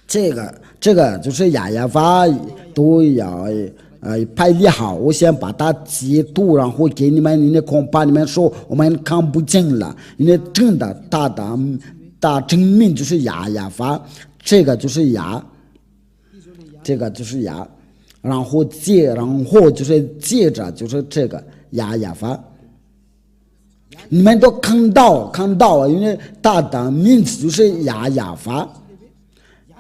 这个就是呀法都要排列好。我先把它截图，然后给你们恐怕你们说我们看不见了，因为真的大正名就是呀法，这个就是呀。这个就是呀，然后就是接着就是这个呀法，你们都看到，因为他的名字就是呀法，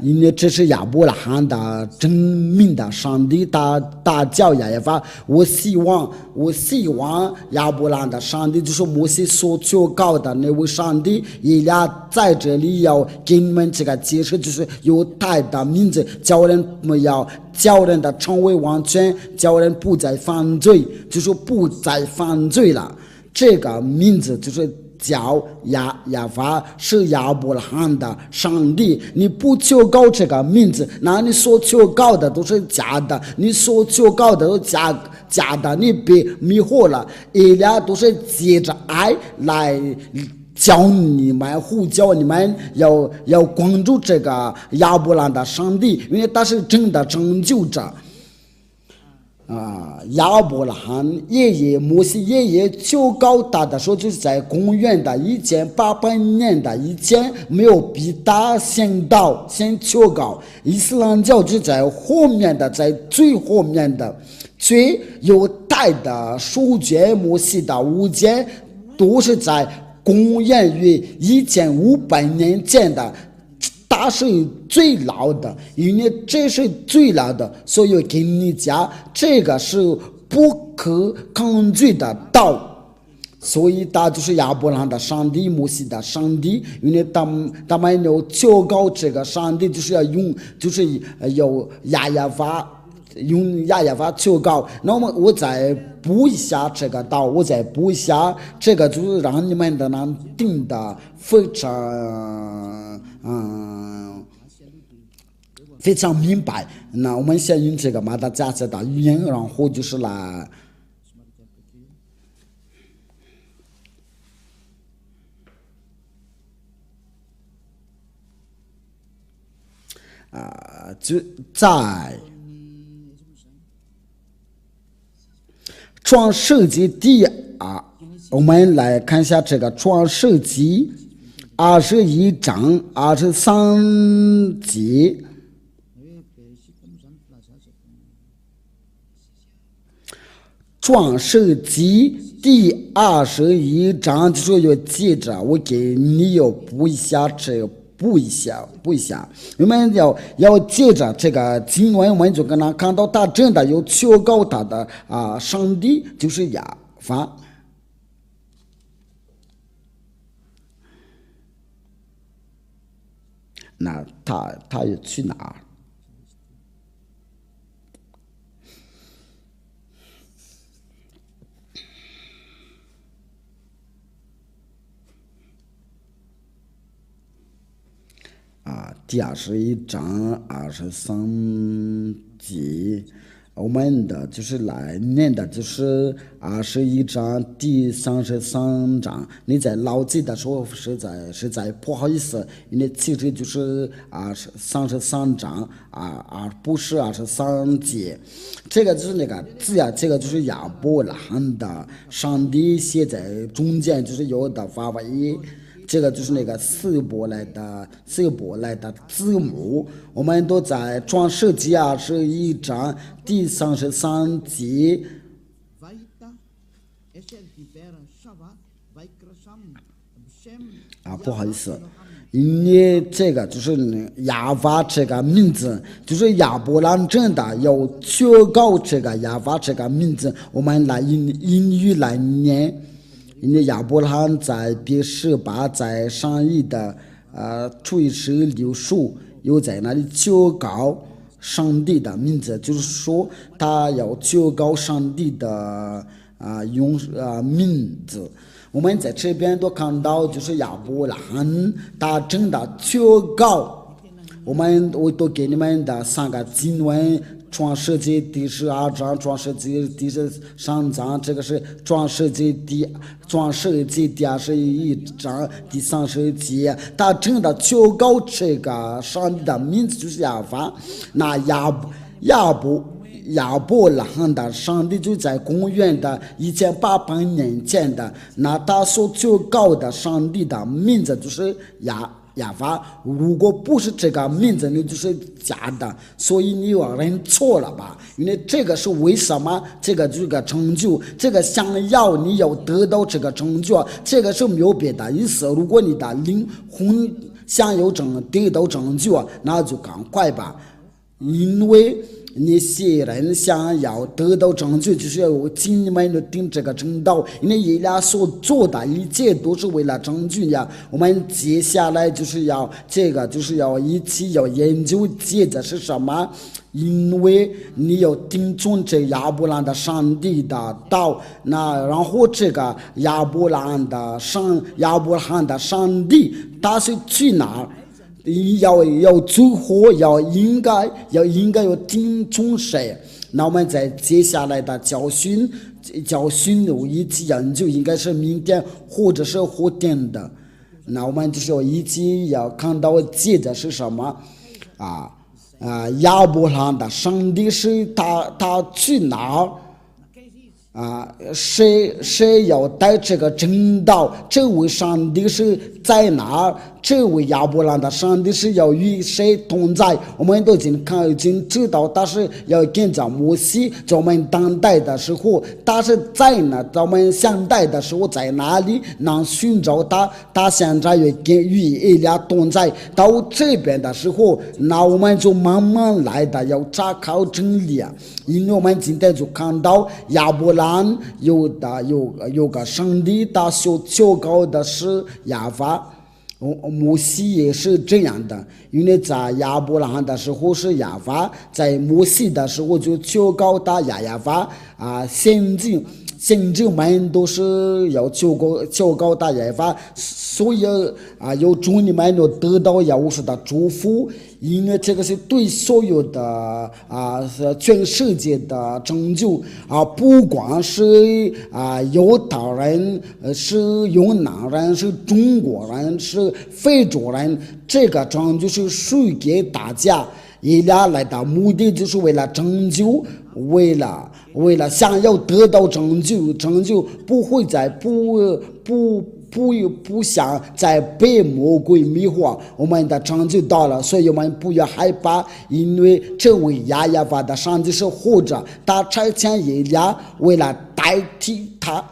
因为这是亚伯拉罕的真名的上帝，他叫呀法。我希望亚伯拉罕的上帝就是摩西所求告的那位上帝，也俩在这里要给你们这个解释，就是有他的名字，叫人的成为完全，叫人不再犯罪，就是不再犯罪了。这个名字就是叫呀法，是亚伯拉罕的上帝。你不求告这个名字，那你所求告的都是假的，你所求告的都假的，你被迷惑了。以俩都是借着爱来教你们，呼叫你们要关注这个亚伯拉罕的上帝，因为他是真的拯救者。亚伯拉罕摩西爷爷求告他的时候，就是在公元的1800年的以前，没有比他先求告。伊斯兰教就在后面的，在最后面的，最有代的书卷摩西的五卷都是在公元于1500年前的。它是最老的，因为这是最老的，所以给你讲，这个是不可抗拒的道。所以他就是亚伯拉罕的上帝，摩西的上帝，因为他们要求告这个上帝，就是要用，就是要呀法。用呀法求告。那么我再补一下这个道，这个就是让你们的能听得非常明白。那我们先用这个马达加斯的语言，然后就是来就在创世纪我们来看一下这个创世纪21章23节。创世纪第21章就是有记着，我给你要补一下，我们要接着这个经文，我们就跟他看到他真的有求告他的上帝就是亚法。那他要去哪儿？第21章23节，我们的就是来念的就是21章第33章。你在牢记的时候实在不好意思，因为其实就是33章不是23节。这个就是那个字呀，这个就是亚伯拉罕的上帝写在中间，就是有的发音。这个就是那个希伯来的字母，我们都在创世纪21章第33节。不好意思，因为这个就是亚法这个名字，就是亚伯兰真的要确告这个亚法这个名字，我们来英语来念。因为亚伯拉罕在别是巴在上一的垂直柳树，又在那里确告上帝的名字，就是说他要确告上帝的名字。我们在这边都看到，就是亚伯拉罕他真的确告。我都给你们的3个经文。创世纪第12章，创世纪第13章，这个是创世纪第21章第30节。他真的确告这个上帝的名字就是亚法。那亚伯拉罕的上帝就在公元的1800年前的，那他所确告的上帝的名字就是亚法。如果不是这个名字，你就是假的，所以你有人错了吧？因为这个是为什么？这个成就，这个想要你要得到这个成就，这个是没有别的意思。如果你的灵魂想要得到成就，那就赶快吧，因为那些人想要得到成就，就是要尽你们的定这个正道，因为以俩所做的一切都是为了成就呀。我们接下来就是要就是要一起要研究接着是什么，因为你要听从这亚伯兰的上帝的道，那然后这个亚伯拉罕的上帝他是去哪儿？要最后应该要听从谁？那我们在接下来的教训一起研究，应该是明天或者是后天的。那我们就是要一起要看到接着是什么亚伯拉罕的上帝是他去哪儿？谁要带这个正道？这位上帝是在哪儿？这位亚伯拉罕的上帝是要与谁同在？我们都已经知道，他是要跟着摩西。在我们当代的时候，他是在哪？在我们现代的时候在哪里？能寻找他？他现在与以利亚同在。到这边的时候，那我们就慢慢来的要查考真理啊！因为我们今天就看到亚伯拉罕有个上帝，他所求告的是亚法。摩西也是这样的，因为在亚伯拉罕的时候是亚法，在摩西的时候就求告他亚法先知们都是要求告他亚法，所以要祝你们要得到耶和华的祝福，因为这个是对所有的全世界的拯救不光是犹太人，是越南人，是中国人，是非洲人，这个拯救是属于给大家。以俩来的目的就是为了拯救，为了想要得到拯救不会再不想再被魔鬼迷惑，我们的拯救到了，所以我们不要害怕，因为这位亚法的上帝是活着，他差遣以利亚为了代替他。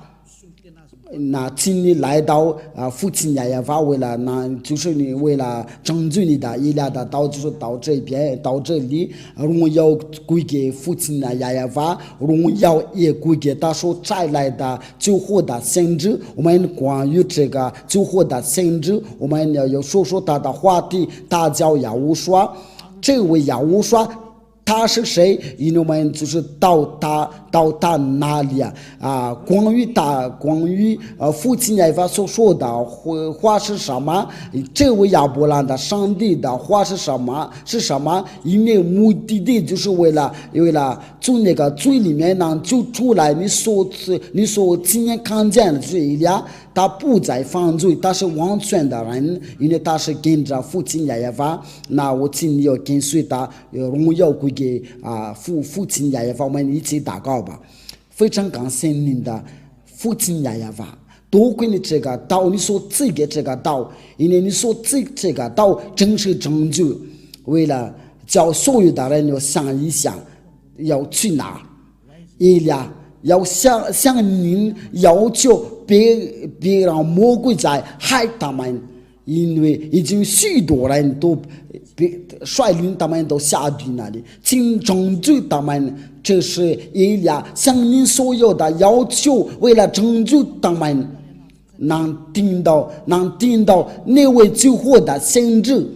那请你来到父亲亚法，为了就是你为了拯救你的以利亚的道，就是到这边到这里，荣耀归给父亲亚法，荣耀也归给他所摘来的救活的先知。我们关于这个救活的先知，我们要说说他的话题，他叫亚乌刷。这位亚乌刷他是谁？因为我们就是到他到达哪里关于父亲耶和华所说的话是什么？这位亚伯兰的上帝的话是什么？因为目的地就是为了从那个罪里面能救出来。你所亲眼看见的就是以利亚，他不再犯罪，他是完全的人，因为他是跟着父亲耶和华。那我请你要跟随他，荣耀归给父亲耶和华。我们一起祷告吧。非常感谢您的父亲耶和华，多亏你这个道，你所赐给这个道，因为你所赐这个道真是拯救。为了叫所有的人要想一想要去哪，以利亚要向您要求别让魔鬼在害他们，因为已经许多人都率领他们都下地那里，请拯救他们。这是以利亚向您所有的要求，为了拯救他们，能听到那位救活的先知，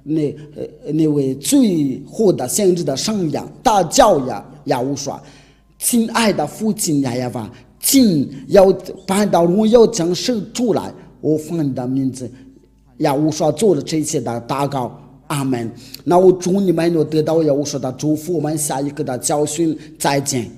那位最后的先知的声音大叫呀无说，亲爱的父亲耶和华，请要把到荣耀将生出来。我奉你的名字呀无说做了这一切的祷告，阿门。那我祝你们有得到呀无说的祝福，我们下一个的教训再见。